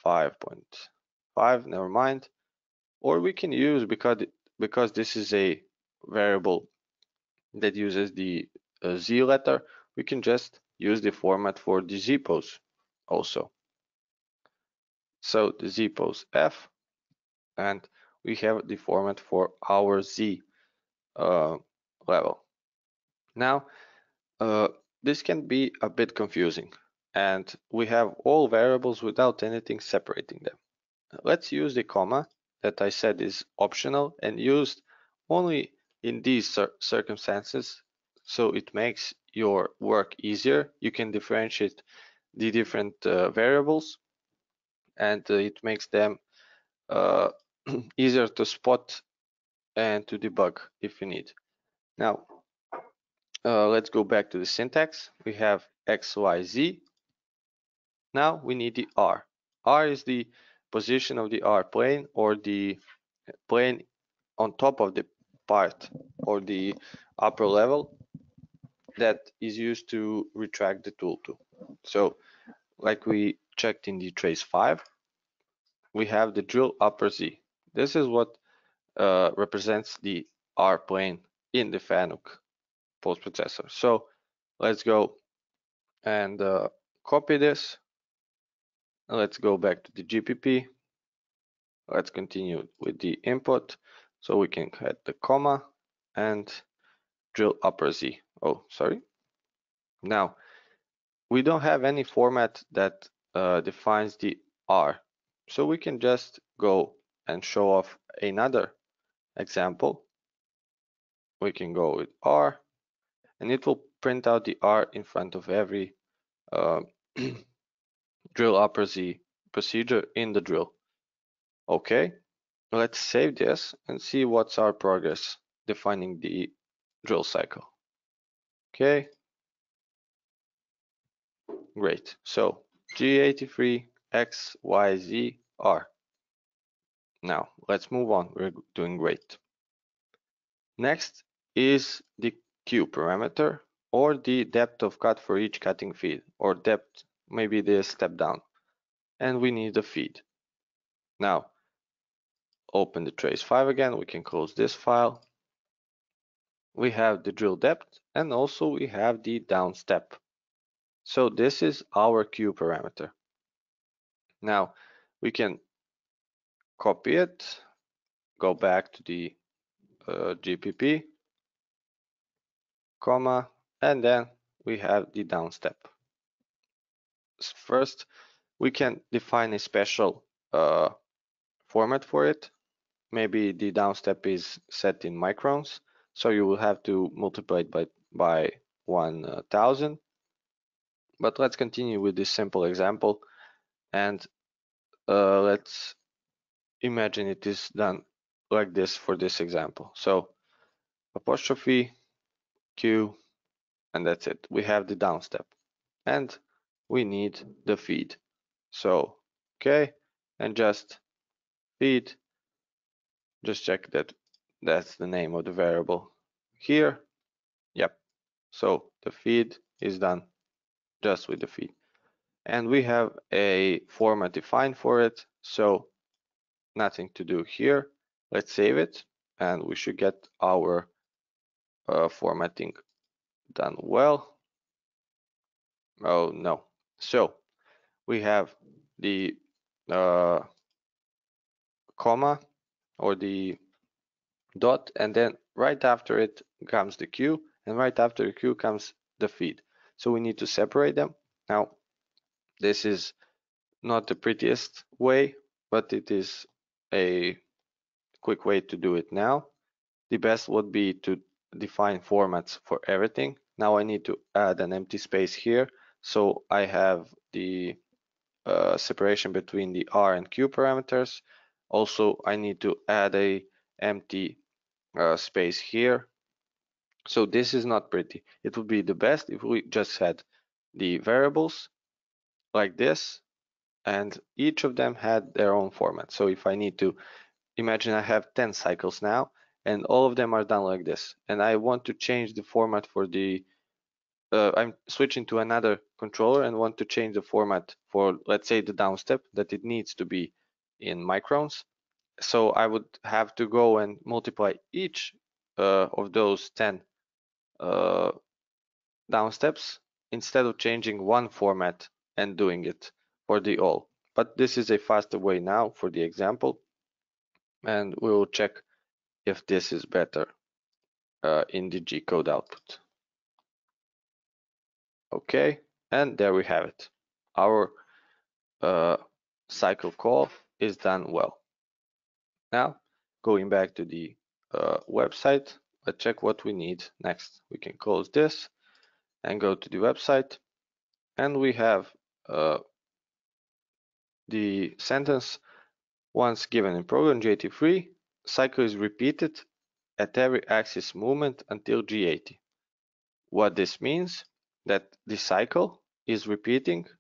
5.5, never mind. Or we can use, because this is a variable that uses the Z letter, we can just use the format for the Z pose also. So the Z pose F, and we have the format for our Z level. Now, this can be a bit confusing, and we have all variables without anything separating them. Let's use the comma that I said is optional and used only in these circumstances, so it makes your work easier. You can differentiate the different variables, and it makes them easier to spot and to debug if you need. Now, let's go back to the syntax. We have X, Y, Z. Now we need the R. R is the position of the R plane or the plane on top of the part or the upper level that is used to retract the tool to. So like we checked in the trace 5, we have the drill upper Z. This is what represents the R plane in the FANUC post-processor. So let's go and copy this. Let's go back to the GPP. Let's continue with the input. So we can add the comma and drill upper Z. Oh, sorry. Now, we don't have any format that defines the R. So we can just go and show off another example. We can go with R, and it will print out the R in front of every drill upper Z procedure in the drill. Okay, let's save this and see what's our progress defining the drill cycle. Okay, great. So G83 X Y Z R. Now let's move on. We're doing great. Next is the Q parameter, or the depth of cut for each cutting feed, or depth, maybe the step down. And we need a feed. Now open the trace 5 again. We can close this file. We have the drill depth, and also we have the down step. So this is our Q parameter. Now we can copy it, go back to the GPP, comma, and then we have the down step. First, we can define a special format for it. Maybe the down step is set in microns, so you will have to multiply it by 1000. But let's continue with this simple example, and let's imagine it is done like this for this example. So apostrophe Q, and that's it. We have the down step, and we need the feed. So okay, and just feed. Just check that that's the name of the variable here. Yep. So the feed is done just with the feed, and we have a format defined for it. So nothing to do here. Let's save it, and we should get our formatting done well. Oh no. So we have the comma or the dot, and then right after it comes the Q, and right after the Q comes the feed. So we need to separate them. Now this is not the prettiest way, but it is a quick way to do it now. The best would be to define formats for everything. Now I need to add an empty space here, so I have the separation between the R and Q parameters. Also, I need to add a empty space here. So this is not pretty. It would be the best if we just had the variables like this, and each of them had their own format. So if I need to imagine I have 10 cycles now, and all of them are done like this, and I want to change the format for the I'm switching to another controller and want to change the format for, let's say, the down step, that it needs to be in microns. So I would have to go and multiply each of those 10 down steps instead of changing one format and doing it for the all. But this is a faster way now for the example, and we will check if this is better in the G code output. Okay, and there we have it. Our cycle call is done well. Now, going back to the website, let's check what we need next. We can close this and go to the website, and we have the sentence: once given in program G83, cycle is repeated at every axis movement until G80. What this means, that the cycle is repeated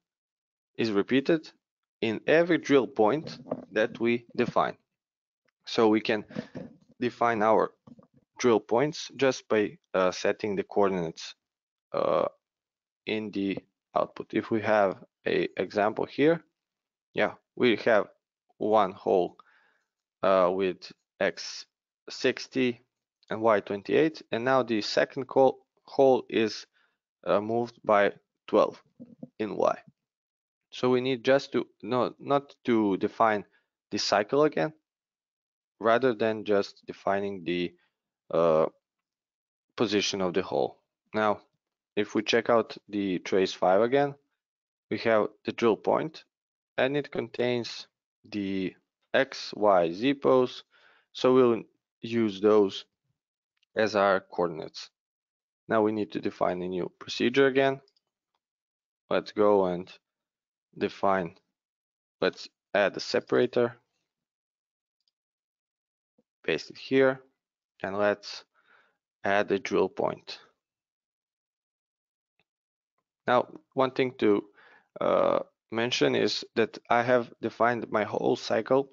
in every drill point that we define. So we can define our drill points just by setting the coordinates in the output. If we have a example here, yeah, we have one hole with x 60 and y 28, and now the second hole is moved by 12 in y. So we need just to not to define the cycle again, rather than just defining the position of the hole. Now, if we check out the trace 5 again, we have the drill point, and it contains the x, y, z pose. So we'll use those as our coordinates. Now we need to define a new procedure again. Let's go and define, let's add a separator, paste it here, and let's add a drill point. Now, one thing to mention is that I have defined my whole cycle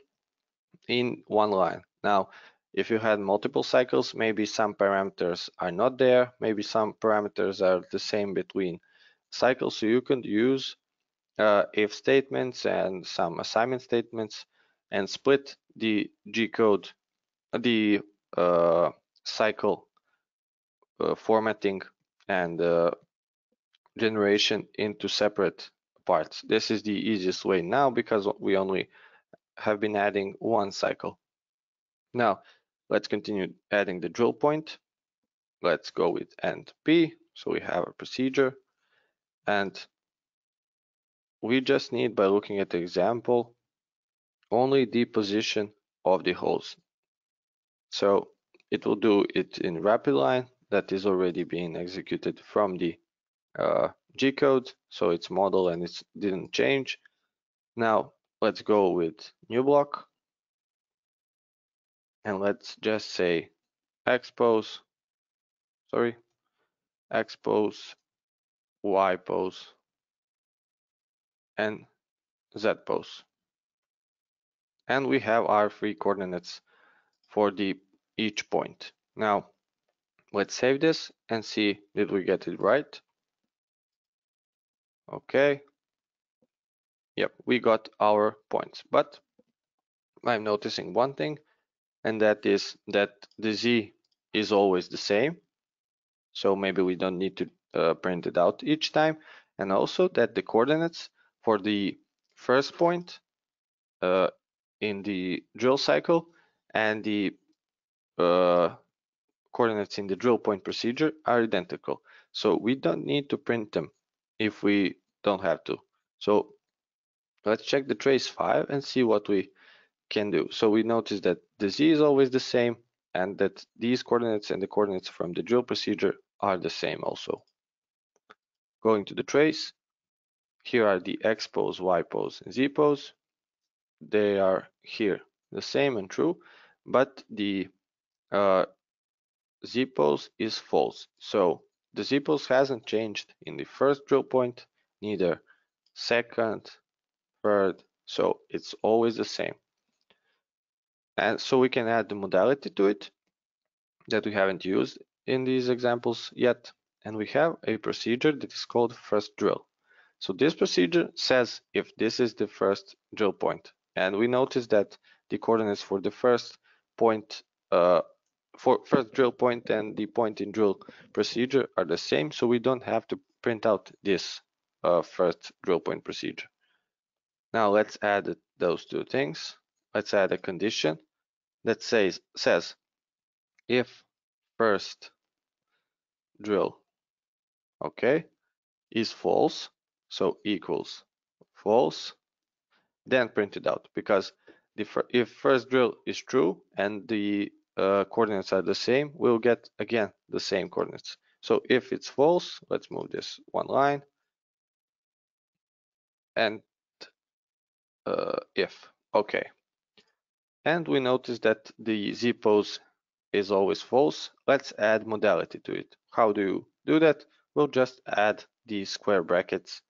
in one line. Now, if you had multiple cycles, maybe some parameters are not there, maybe some parameters are the same between cycles, so you can use if statements and some assignment statements and split the G code, the cycle formatting and generation into separate parts. This is the easiest way now because we only have been adding one cycle. Now, let's continue adding the drill point. Let's go with end P. So we have a procedure, and we just need, by looking at the example, only the position of the holes. So it will do it in rapid line that is already being executed from the G code. So it's model and it didn't change. Now let's go with new block, and let's just say X pose, Y pose, and Z pose. And we have our three coordinates for each point. Now let's save this and see did we get it right. Okay. Yep, we got our points, but I'm noticing one thing, and that is that the Z is always the same. So maybe we don't need to print it out each time. And also that the coordinates for the first point in the drill cycle and the coordinates in the drill point procedure are identical. So we don't need to print them if we don't have to. So let's check the trace 5 and see what we can do. So we notice that the Z is always the same and that these coordinates and the coordinates from the drill procedure are the same also. Going to the trace, here are the X pose, Y pose, and Z pose. They are here the same and true, but the Z pose is false. So the Z pose hasn't changed in the first drill point, neither second, third, so it's always the same. And so we can add the modality to it that we haven't used in these examples yet. And we have a procedure that is called first drill. So this procedure says if this is the first drill point. And we notice that the coordinates for the first point, for first drill point and the point in drill procedure are the same. So we don't have to print out this first drill point procedure. Now let's add those two things. Let's add a condition that says if first drill, okay, is false, so equals false, then print it out, because if first drill is true and the coordinates are the same, we'll get again the same coordinates. So if it's false, let's move this one line, and if, okay. And we notice that the Z pose is always false. Let's add modality to it. How do you do that? We'll just add the square brackets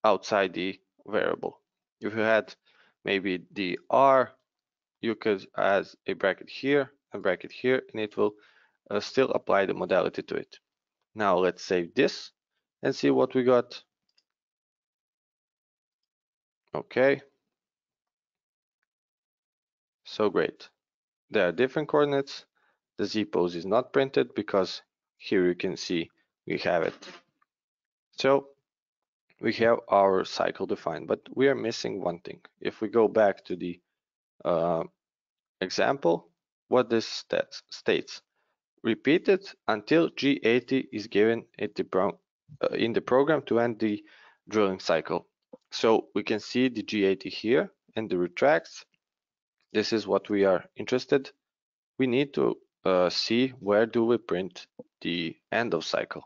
outside the variable. If you had maybe the R, you could add a bracket here, a bracket here, and it will still apply the modality to it. Now let's save this and see what we got. Okay. So great. There are different coordinates. The z-pose is not printed because here you can see we have it. So we have our cycle defined, but we are missing one thing. If we go back to the example, what this states, repeat it until G80 is given in the program to end the drilling cycle. So we can see the G80 here and the retracts. This is what we are interested. We need to see where do we print the end of cycle.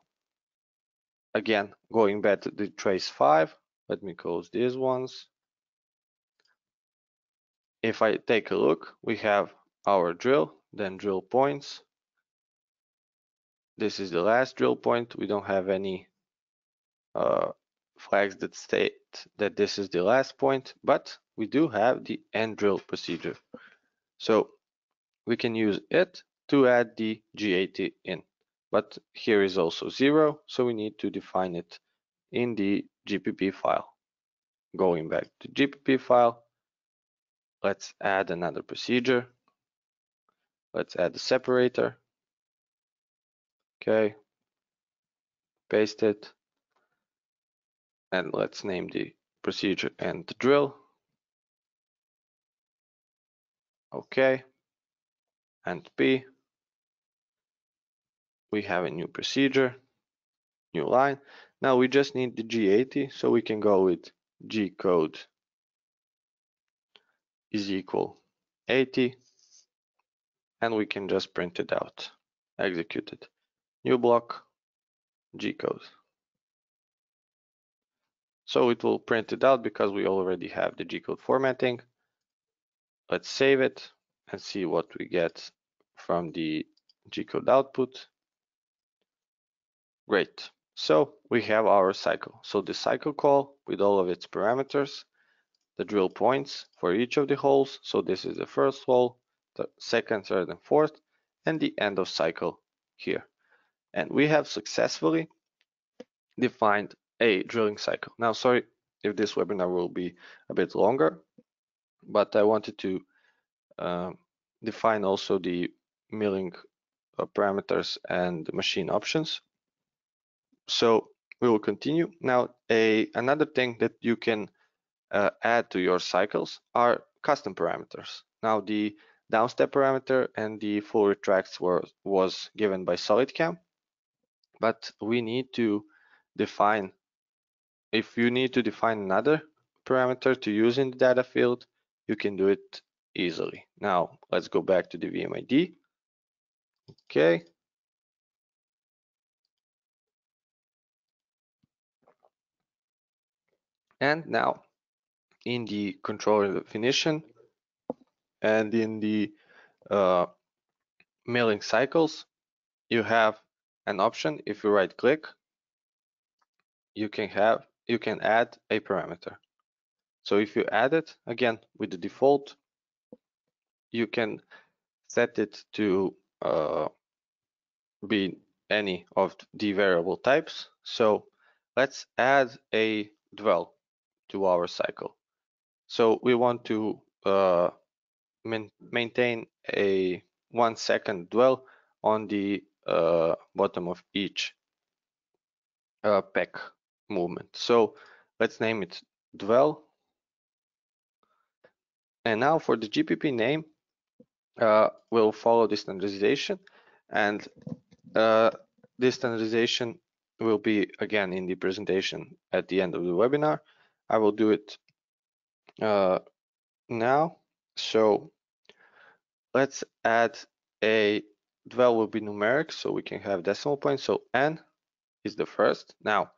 Again, going back to the trace 5, let me close these ones. If I take a look, we have our drill, then drill points. This is the last drill point. We don't have any flags that state that this is the last point, but we do have the end drill procedure. So we can use it to add the G80 in. But here is also 0, so we need to define it in the Gpp file. Going back to Gpp file, let's add another procedure. Let's add the separator. Okay, paste it. And let's name the procedure and the drill. Okay, and P. We have a new procedure, new line. Now we just need the G80, so we can go with G code is equal 80, and we can just print it out, execute it. New block, G code. So it will print it out because we already have the G code formatting. Let's save it and see what we get from the G code output. Great. So we have our cycle. So the cycle call with all of its parameters, the drill points for each of the holes. So this is the first hole, the second, third, and fourth, and the end of cycle here. And we have successfully defined a drilling cycle. Now, sorry if this webinar will be a bit longer, but I wanted to define also the milling parameters and machine options. So we will continue. Now, another thing that you can add to your cycles are custom parameters. Now, the downstep parameter and the full retracts was given by SolidCam, but we need to define, if you need to define another parameter to use in the data field, you can do it easily. Now, let's go back to the VMID. Okay. And now, in the controller definition and in the milling cycles, you have an option. If you right click, you can add a parameter. So if you add it, again with the default, you can set it to be any of the variable types. So let's add a dwell to our cycle. So we want to maintain a 1 second dwell on the bottom of each pec movement. So let's name it dwell. And now for the GPP name, we'll follow this standardization, and this standardization will be again in the presentation at the end of the webinar. I will do it now. So let's add a dwell will be numeric, so we can have decimal points. So n is the first. Now,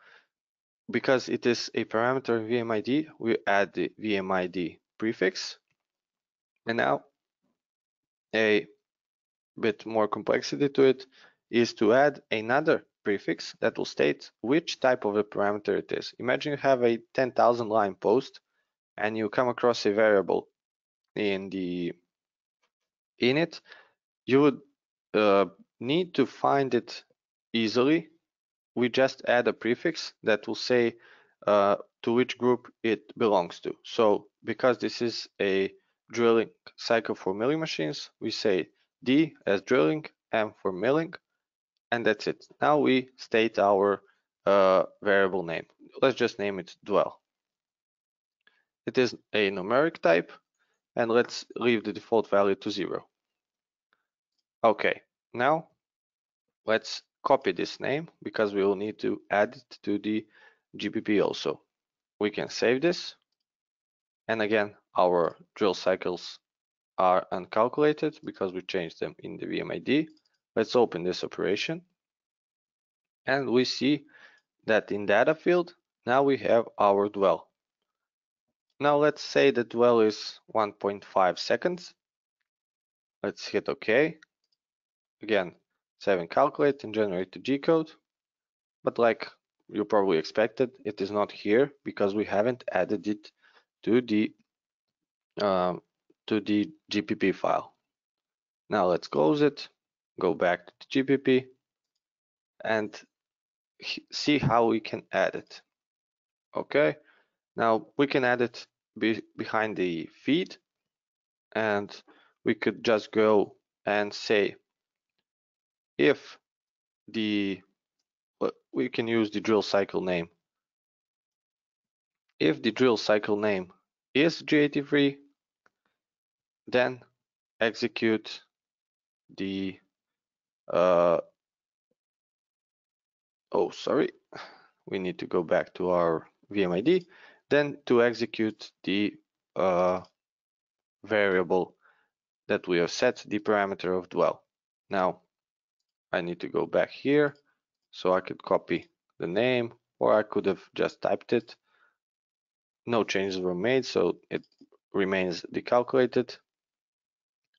because it is a parameter in VMID, we add the VMID prefix. And now a bit more complexity to it is to add another prefix that will state which type of a parameter it is. Imagine you have a 10,000 line post and you come across a variable in it. You would need to find it easily. We just add a prefix that will say to which group it belongs to. So because this is a drilling cycle for milling machines, we say D as drilling, M for milling, and that's it. Now we state our variable name. Let's just name it dwell. It is a numeric type, and let's leave the default value to 0. Okay, now let's copy this name because we will need to add it to the GPP also. We can save this, and again our drill cycles are uncalculated because we changed them in the VMID. Let's open this operation, and we see that in data field now we have our dwell. Now let's say the dwell is 1.5 seconds. Let's hit OK. Again, save and calculate and generate the G code. But like you probably expected, it is not here because we haven't added it to the GPP file. Now let's close it, go back to the GPP, and see how we can add it. Okay, now we can add it behind the feed, and we could just go and say if we can use the drill cycle name. If the drill cycle name is G83, then execute the we need to go back to our VMID, then to execute the variable that we have set the parameter of dwell. Now I need to go back here so I could copy the name, or I could have just typed it. No changes were made, so it remains decalculated.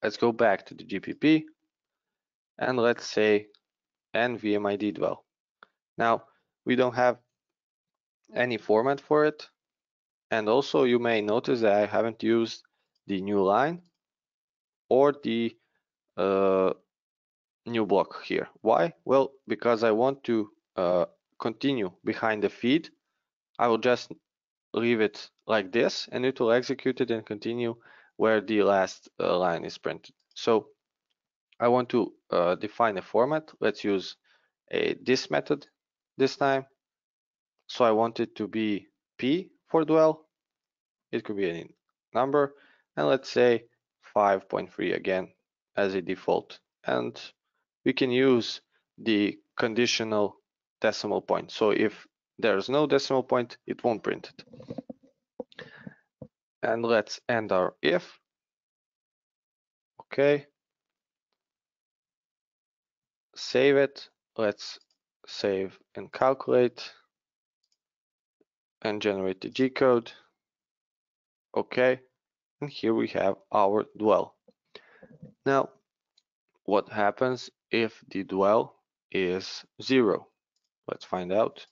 Let's go back to the GPP and let's say nvmid dwell. Now we don't have any format for it, and also you may notice that I haven't used the new line or the new block here. Why? Well, because I want to continue behind the feed. I will just leave it like this, and it will execute it and continue where the last line is printed. So I want to define a format. Let's use this method this time. So I want it to be P for dwell. It could be any number, and let's say 5.3 again as a default. And we can use the conditional decimal point. So if there's no decimal point, it won't print it. And let's end our if. Okay. Save it. Let's save and calculate and generate the G code. Okay. And here we have our dwell. Now, what happens if the dwell is 0? Let's find out.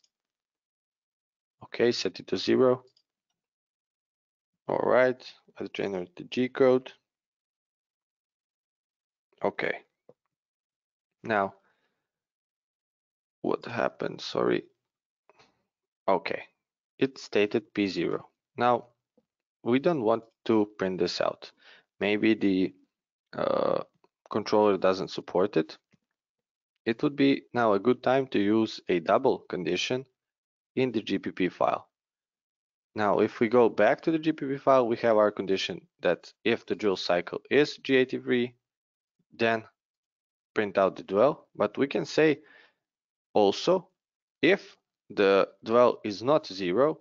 Okay, set it to 0. All right, let's generate the G code. Okay. Now, what happened? Sorry. Okay, it stated P0. Now, we don't want to print this out. Maybe the controller doesn't support it. It would be now a good time to use a double condition in the GPP file. Now, if we go back to the GPP file, we have our condition that if the drill cycle is G83, then print out the dwell. But we can say also, if the dwell is not 0,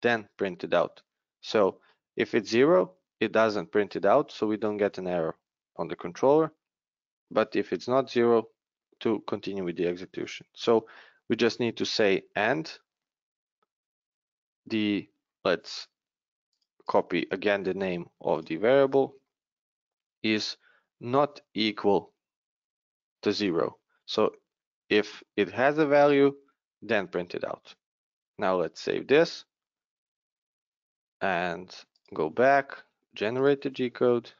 then print it out. So if it's 0, it doesn't print it out, so we don't get an error on the controller. But if it's not 0, to continue with the execution. So we just need to say and let's copy again the name of the variable is not equal to 0. So If it has a value, then print it out. Now let's save this and go back, generate the G code,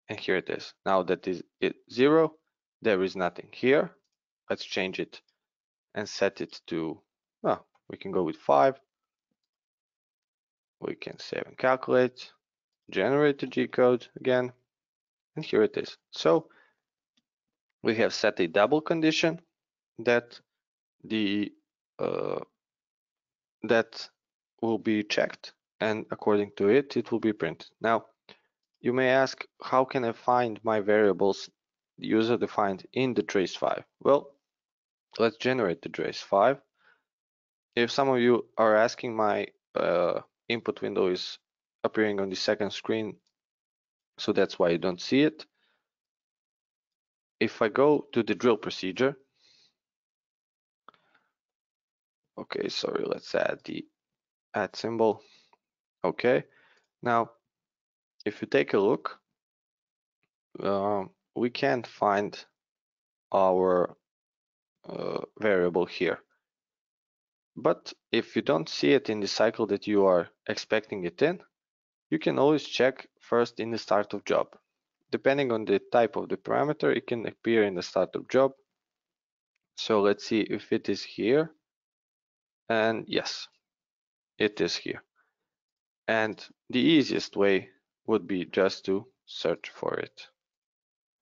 and here it is. Now that is it 0, there is nothing here. Let's change it and set it to, well, we can go with 5. We can save and calculate, generate the G code again, and here it is. So we have set a double condition that the that will be checked, and according to it, it will be printed. Now, you may ask, how can I find my variables user defined in the trace 5? Well, let's generate the trace 5. If some of you are asking, my input window is appearing on the second screen, so that's why you don't see it. If I go to the drill procedure, okay, sorry, let's add the add symbol. Okay, now if you take a look, we can't find our variable here. But if you don't see it in the cycle that you are expecting it in, you can always check first in the start of job. Depending on the type of the parameter, it can appear in the start of job. So let's see if it is here. And yes, it is here. And the easiest way would be just to search for it.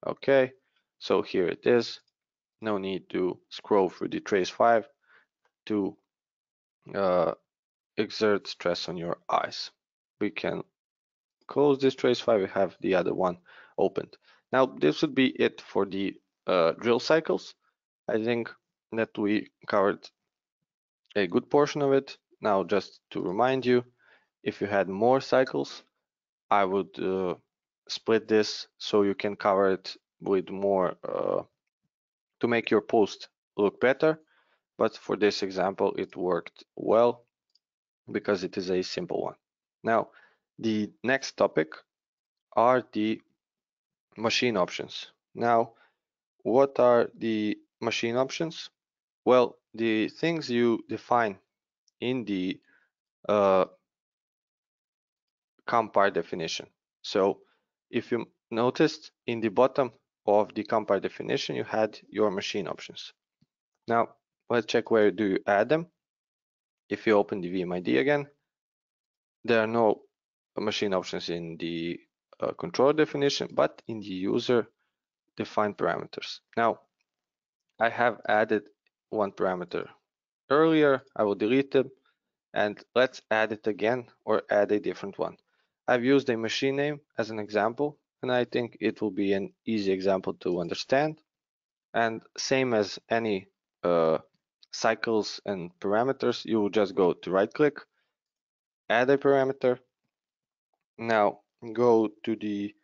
Okay, so here it is. No need to scroll through the trace 5 to exert stress on your eyes. We can close this trace 5, we have the other one opened. Now this would be it for the drill cycles. I think that we covered a good portion of it. Now just to remind you, if you had more cycles, I would split this so you can cover it with more to make your post look better. But for this example, it worked well because it is a simple one. Now, the next topic are the machine options. Now, what are the machine options? Well, the things you define in the compile definition. So if you noticed in the bottom of the compile definition, you had your machine options. Now, let's check where do you add them. If you open the VMID again, there are no machine options in the controller definition, but in the user defined parameters. Now, I have added one parameter earlier. I will delete them, and let's add it again or add a different one. I've used a machine name as an example, and I think it will be an easy example to understand. And same as any cycles and parameters, you will just go to right click, add a parameter. Now go to the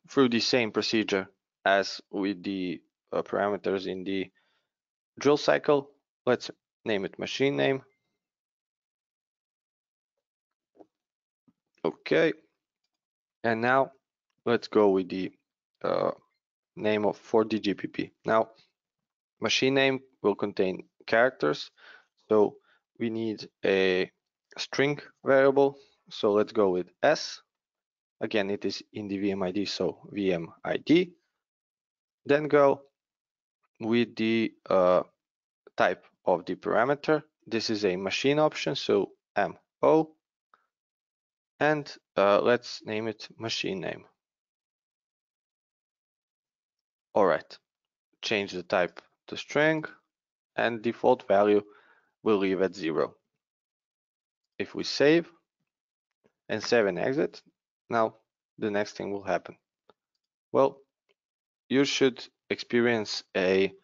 through the same procedure as with the parameters in the drill cycle. Let's name it machine name. Okay, and now let's go with the name of for the GPP. Now, machine name will contain characters, so we need a string variable. So let's go with S. Again, it is in the VMID, so VMID. Then go with the type of the parameter. This is a machine option, so MO. And let's name it machine name. All right, change the type to string, and default value will leave at 0. If we save and exit, now the next thing will happen. Well, you should experience a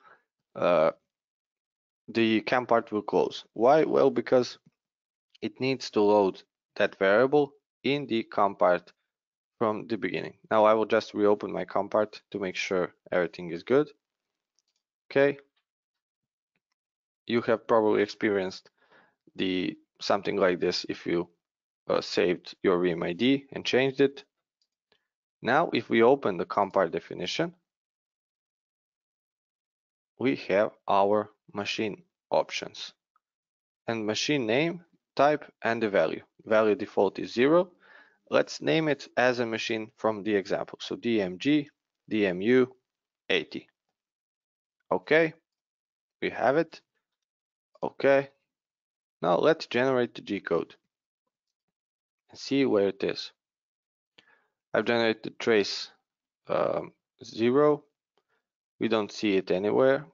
the CAM part will close. Why? Well, because it needs to load that variable in the CAM part from the beginning. Now I will just reopen my CAM part to make sure everything is good. Okay. You have probably experienced something like this if you saved your VMID and changed it. Now, if we open the compile definition, we have our machine options and machine name, type, and the value. Value default is 0. Let's name it as a machine from the example. So DMG, DMU, 80. Okay, we have it. Okay, now let's generate the G code and see where it is. I've generated trace 0. We don't see it anywhere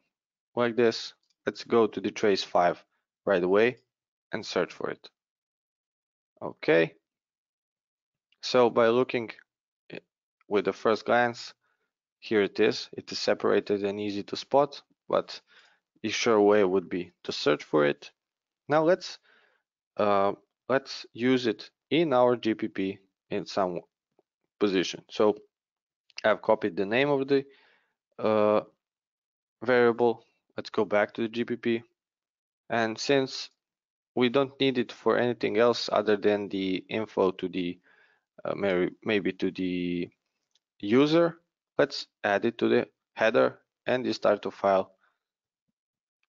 like this. Let's go to the trace 5 right away and search for it. Okay, so by looking with the first glance, here it is. It is separated and easy to spot, but the sure way would be to search for it. Now let's use it in our GPP in some position. So I've copied the name of the variable. Let's go back to the GPP, and since we don't need it for anything else other than the info to the maybe to the user, let's add it to the header and the start of file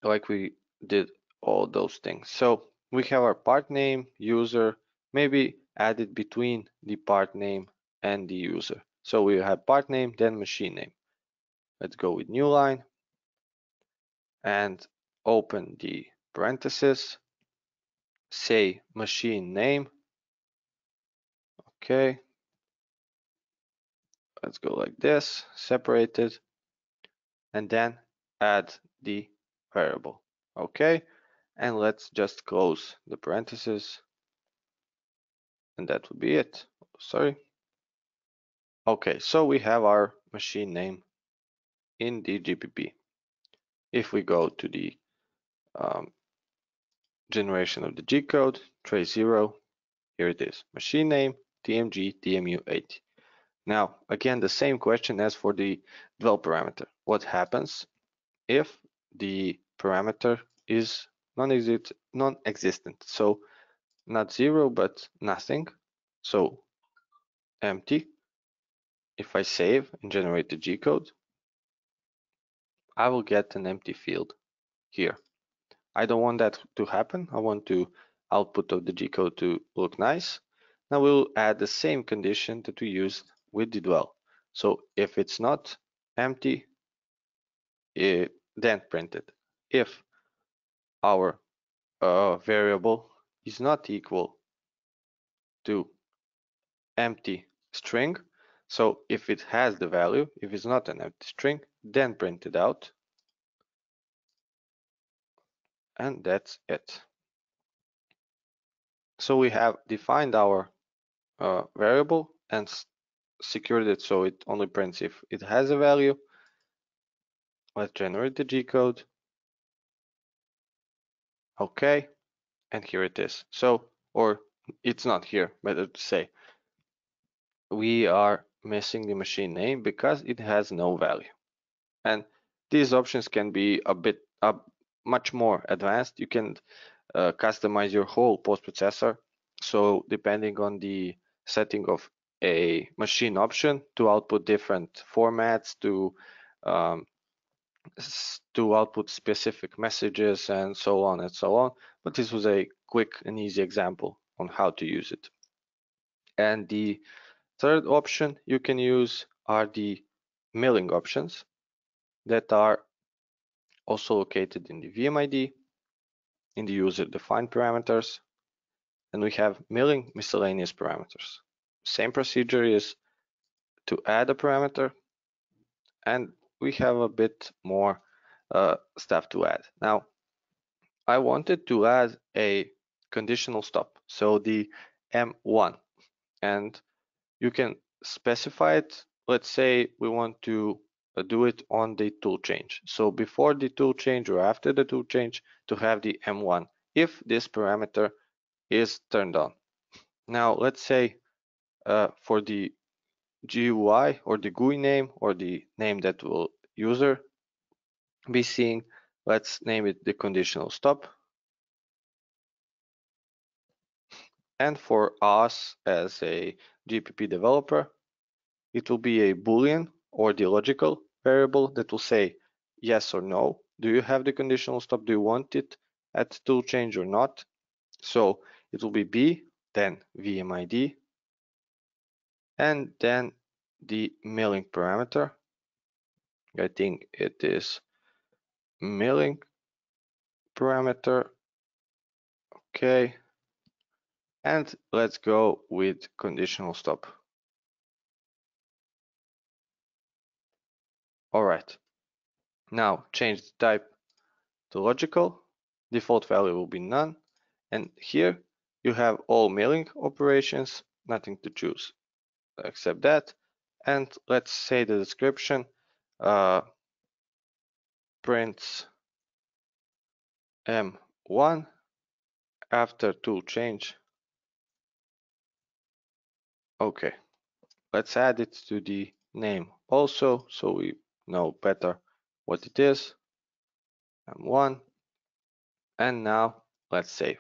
like we did all those things. So we have our part name, user, maybe add it between the part name and the user. So we have part name, then machine name. Let's go with new line and open the parentheses, say machine name. Okay, let's go like this, separated, and then add the variable. Okay, and let's just close the parentheses, and that would be it. Sorry. Okay, so we have our machine name in the GPP. If we go to the generation of the G code, trace 0, here it is, machine name, DMG, DMU80. Now, again, the same question as for the dwell parameter. What happens if the parameter is non-existent? So not 0, but nothing. So empty. If I save and generate the G code, I will get an empty field here. I don't want that to happen. I want the output of the G code to look nice. Now we'll add the same condition that we used with the dwell. So if it's not empty, then print it. If our variable is not equal to empty string, so if it has the value, if it's not an empty string, then print it out. And that's it. So we have defined our variable and secured it so it only prints if it has a value. Let's generate the G code. Okay, and here it is. So, or it's not here, better to say. We are missing the machine name because it has no value. And these options can be much more advanced. You can customize your whole post processor. So depending on the setting of a machine option to output different formats, to output specific messages and so on and so on. But this was a quick and easy example on how to use it. And the third option you can use are the milling options that are also located in the VMID, in the user defined parameters, and we have milling miscellaneous parameters. Same procedure is to add a parameter, and we have a bit more stuff to add. Now, I wanted to add a conditional stop, so the M1, and you can specify it. Let's say we want to do it on the tool change. So before the tool change or after the tool change to have the M1 if this parameter is turned on. Now let's say for the GUI or the GUI name or the name that will user be seeing, let's name it the conditional stop. And for us as a GPP developer, it will be a Boolean or the logical variable that will say yes or no. Do you have the conditional stop? Do you want it at tool change or not? So it will be B, then VMID, and then the milling parameter. I think it is milling parameter. Okay. And let's go with conditional stop. All right. Now change the type to logical. Default value will be none. And here you have all milling operations, nothing to choose. Accept that. And let's say the description prints M1 after tool change. Okay, let's add it to the name also so we know better what it is. M1. And now let's save.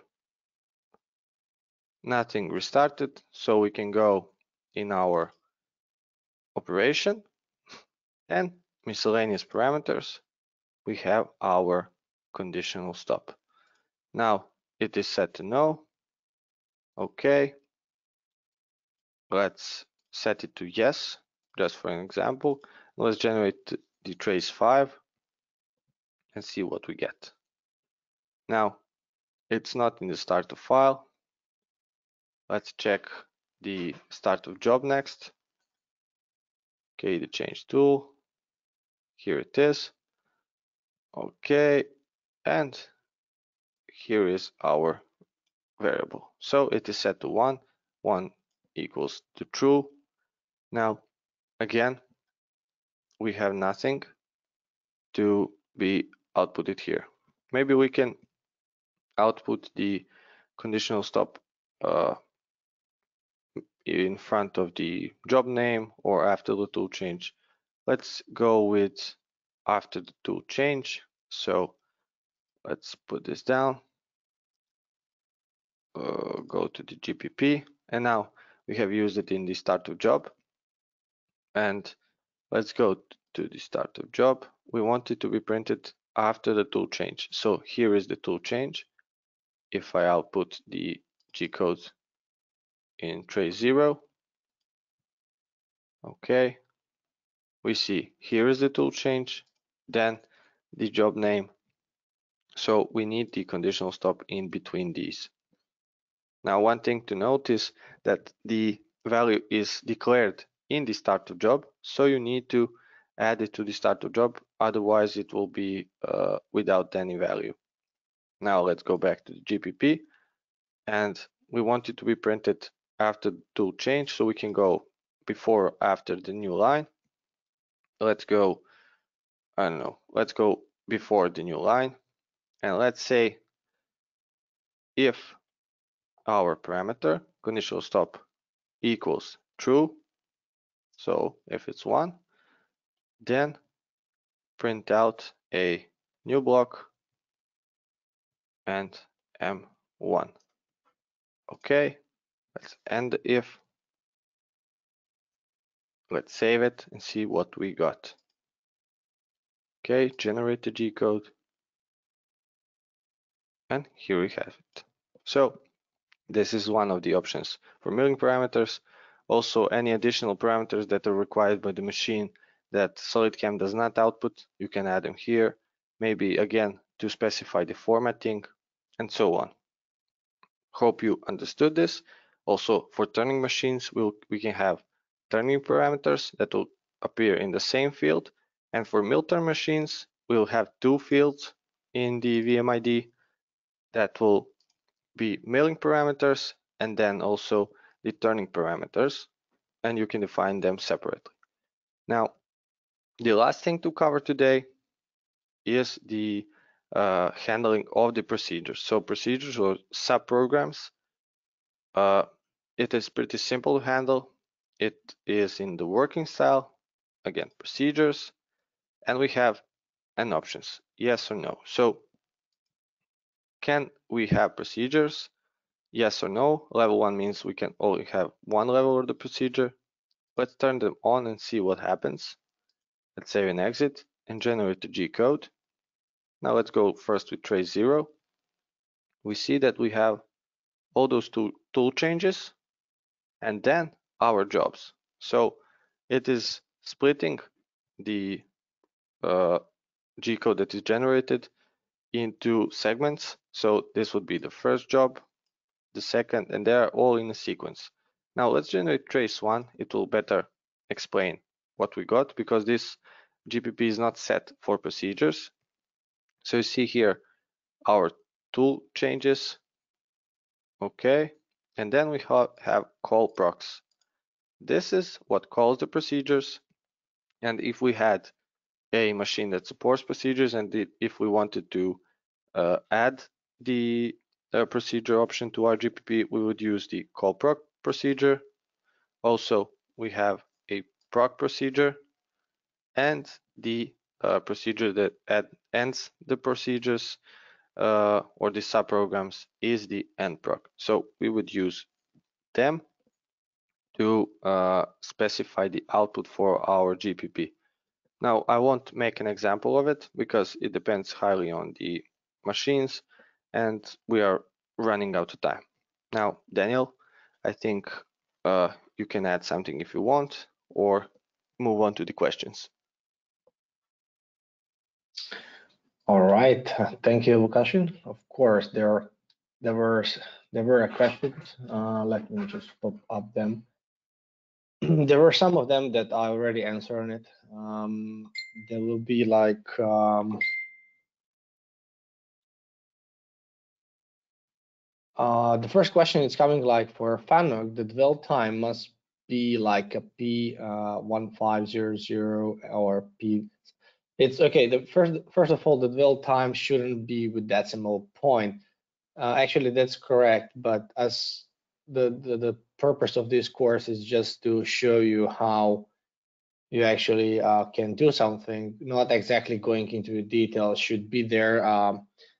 Nothing restarted, so we can go in our operation and miscellaneous parameters. We have our conditional stop. Now it is set to no. Okay. Let's set it to yes, just for an example. Let's generate the trace 5 and see what we get. Now it's not in the start of file. Let's check the start of job next. Okay, the change tool. Here it is. Okay, and here is our variable. So it is set to 1. 1 equals to true. Now again, we have nothing to be outputted here. Maybe we can output the conditional stop in front of the job name or after the tool change. Let's go with after the tool change. So let's put this down, go to the GPP, and now we have used it in the start of job. And let's go to the start of job. We want it to be printed after the tool change. So here is the tool change. If I output the G code in trace 0, okay, we see here is the tool change, then the job name. So we need the conditional stop in between these. Now one thing to note is that the value is declared in the start of job, so you need to add it to the start of job, otherwise it will be without any value. Now let's go back to the GPP, and we want it to be printed after the tool change, so we can go before or after the new line. Let's go, I don't know, let's go before the new line, and let's say if our parameter conditional stop equals true, so if it's 1, then print out a new block and M1. Okay, let's end the if. Let's save it and see what we got. Okay, generate the G code. And here we have it. So this is one of the options for milling parameters. Also, any additional parameters that are required by the machine that SolidCam does not output, you can add them here. Maybe again to specify the formatting and so on. Hope you understood this. Also, for turning machines, we can have turning parameters that will appear in the same field. And for mill turn machines, we'll have 2 fields in the VMID that will be milling parameters and then also the turning parameters, and you can define them separately. Now, the last thing to cover today is the handling of the procedures. So procedures or sub programs, it is pretty simple to handle. It is in the working style, again, procedures, and we have an options, yes or no. So can we have procedures? Yes or no. Level 1 means we can only have one level of the procedure. Let's turn them on and see what happens. Let's save and exit. and generate the G code. Now let's go first with trace 0. We see that we have all those tool changes and then our jobs. So it is splitting the G code that is generated into segments. So this would be the first job, the second, and they are all in a sequence. Now let's generate trace 1. It will better explain what we got, because this GPP is not set for procedures. So you see here our tool changes, okay, and then we have call procs. This is what calls the procedures, and if we had a machine that supports procedures, and if we wanted to add the procedure option to our GPP, we would use the call proc procedure. Also, we have a proc procedure, and the procedure that ends the procedures or the subprograms is the end proc. So we would use them to specify the output for our GPP. Now, I won't make an example of it because it depends highly on the machines, and we are running out of time. Now, Daniel, I think you can add something if you want, or move on to the questions. All right, thank you, Lukashin. Of course, there were questions. Let me just pop up them. There were some of them that I already answered on it. There will be like the first question is coming like for FANUC, the dwell time must be like a P1500 or P. It's okay. The first of all, the dwell time shouldn't be with decimal point. Actually, that's correct. But as the purpose of this course is just to show you how you actually can do something, not exactly going into the details. Should be there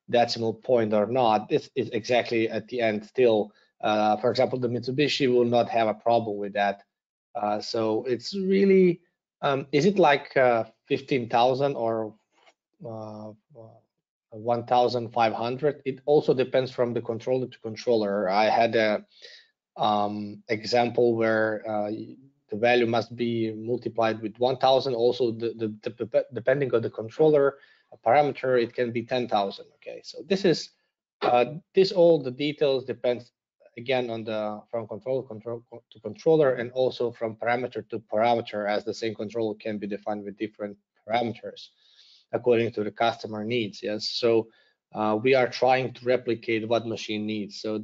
decimal point or not. This is exactly at the end still. For example, the Mitsubishi will not have a problem with that. So it's really, is it like 15,000 or 1,500? It also depends from the controller to controller. I had a example where the value must be multiplied with 1,000. Also, depending on the controller parameter, it can be 10,000. Okay, so this is all the details depends again on the from controller to controller, and also from parameter to parameter, as the same controller can be defined with different parameters according to the customer needs. Yes, so we are trying to replicate what machine needs. So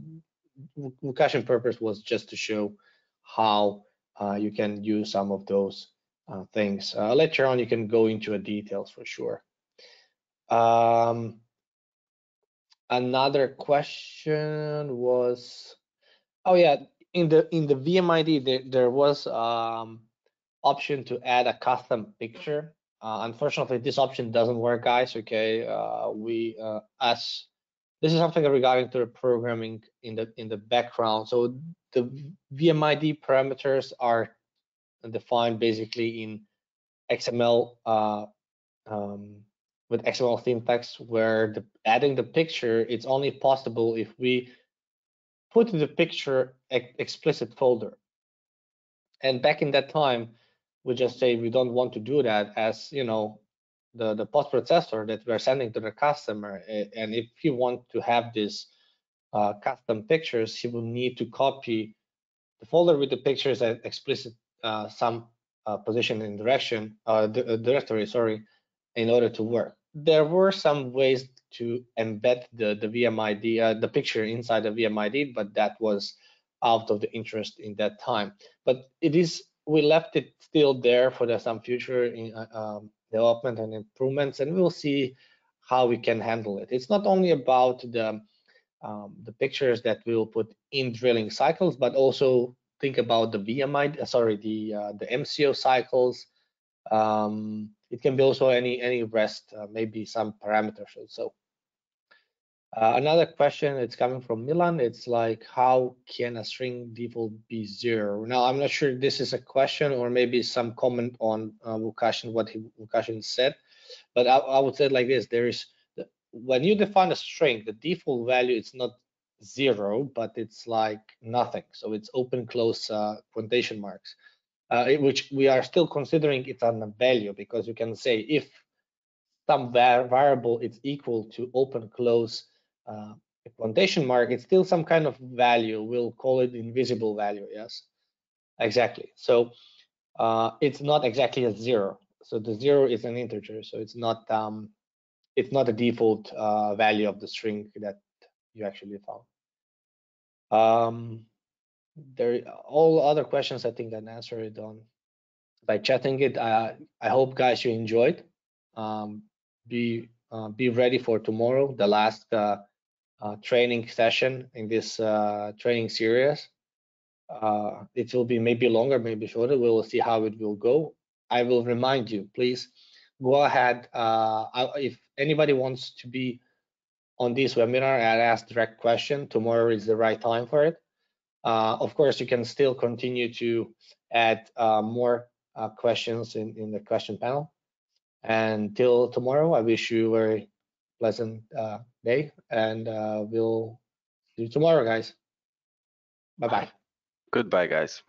Lukashin's purpose was just to show how you can use some of those things. Later on, you can go into details for sure. Another question was, oh yeah, in the VMID there was option to add a custom picture. Unfortunately, this option doesn't work, guys. Okay, this is something regarding to the programming in the background. So the VMID parameters are defined basically in XML with XML syntax, where adding the picture, it's only possible if we put in the picture explicit folder. And back in that time, we just say we don't want to do that, as you know, the post processor that we're sending to the customer, and if you want to have this custom pictures, he will need to copy the folder with the pictures at explicit some position and direction directory, sorry, in order to work. There were some ways to embed the VMID, the picture inside the VMID, but that was out of the interest in that time. But we left it still there for some future in, development and improvements, and we'll see how we can handle it. It's not only about the pictures that we'll put in drilling cycles, but also think about the VMI, the MCO cycles. It can be also any rest, maybe some parameters also. Another question, it's coming from Milan. It's like, how can a string default be 0? Now, I'm not sure this is a question or maybe some comment on Lukashin, what Lukashin said. But I would say it like this: when you define a string, the default value it's not 0, but it's like nothing. So it's open close quotation marks, which we are still considering it a value, because you can say if some variable is equal to open close quotation mark, it's still some kind of value. We'll call it invisible value. Yes, exactly. So it's not exactly a 0. So the 0 is an integer. So it's not a default value of the string that you actually found. All other questions I think I answered it on by chatting it. I hope guys you enjoyed. Be ready for tomorrow, the last training session in this training series. It will be maybe longer, maybe shorter. We will see how it will go. I will remind you, please go ahead. If anybody wants to be on this webinar and ask direct question, tomorrow is the right time for it. Of course, you can still continue to add more questions in the question panel. And till tomorrow, I wish you a very pleasant day, and we'll see you tomorrow, guys. Bye-bye. Goodbye, guys.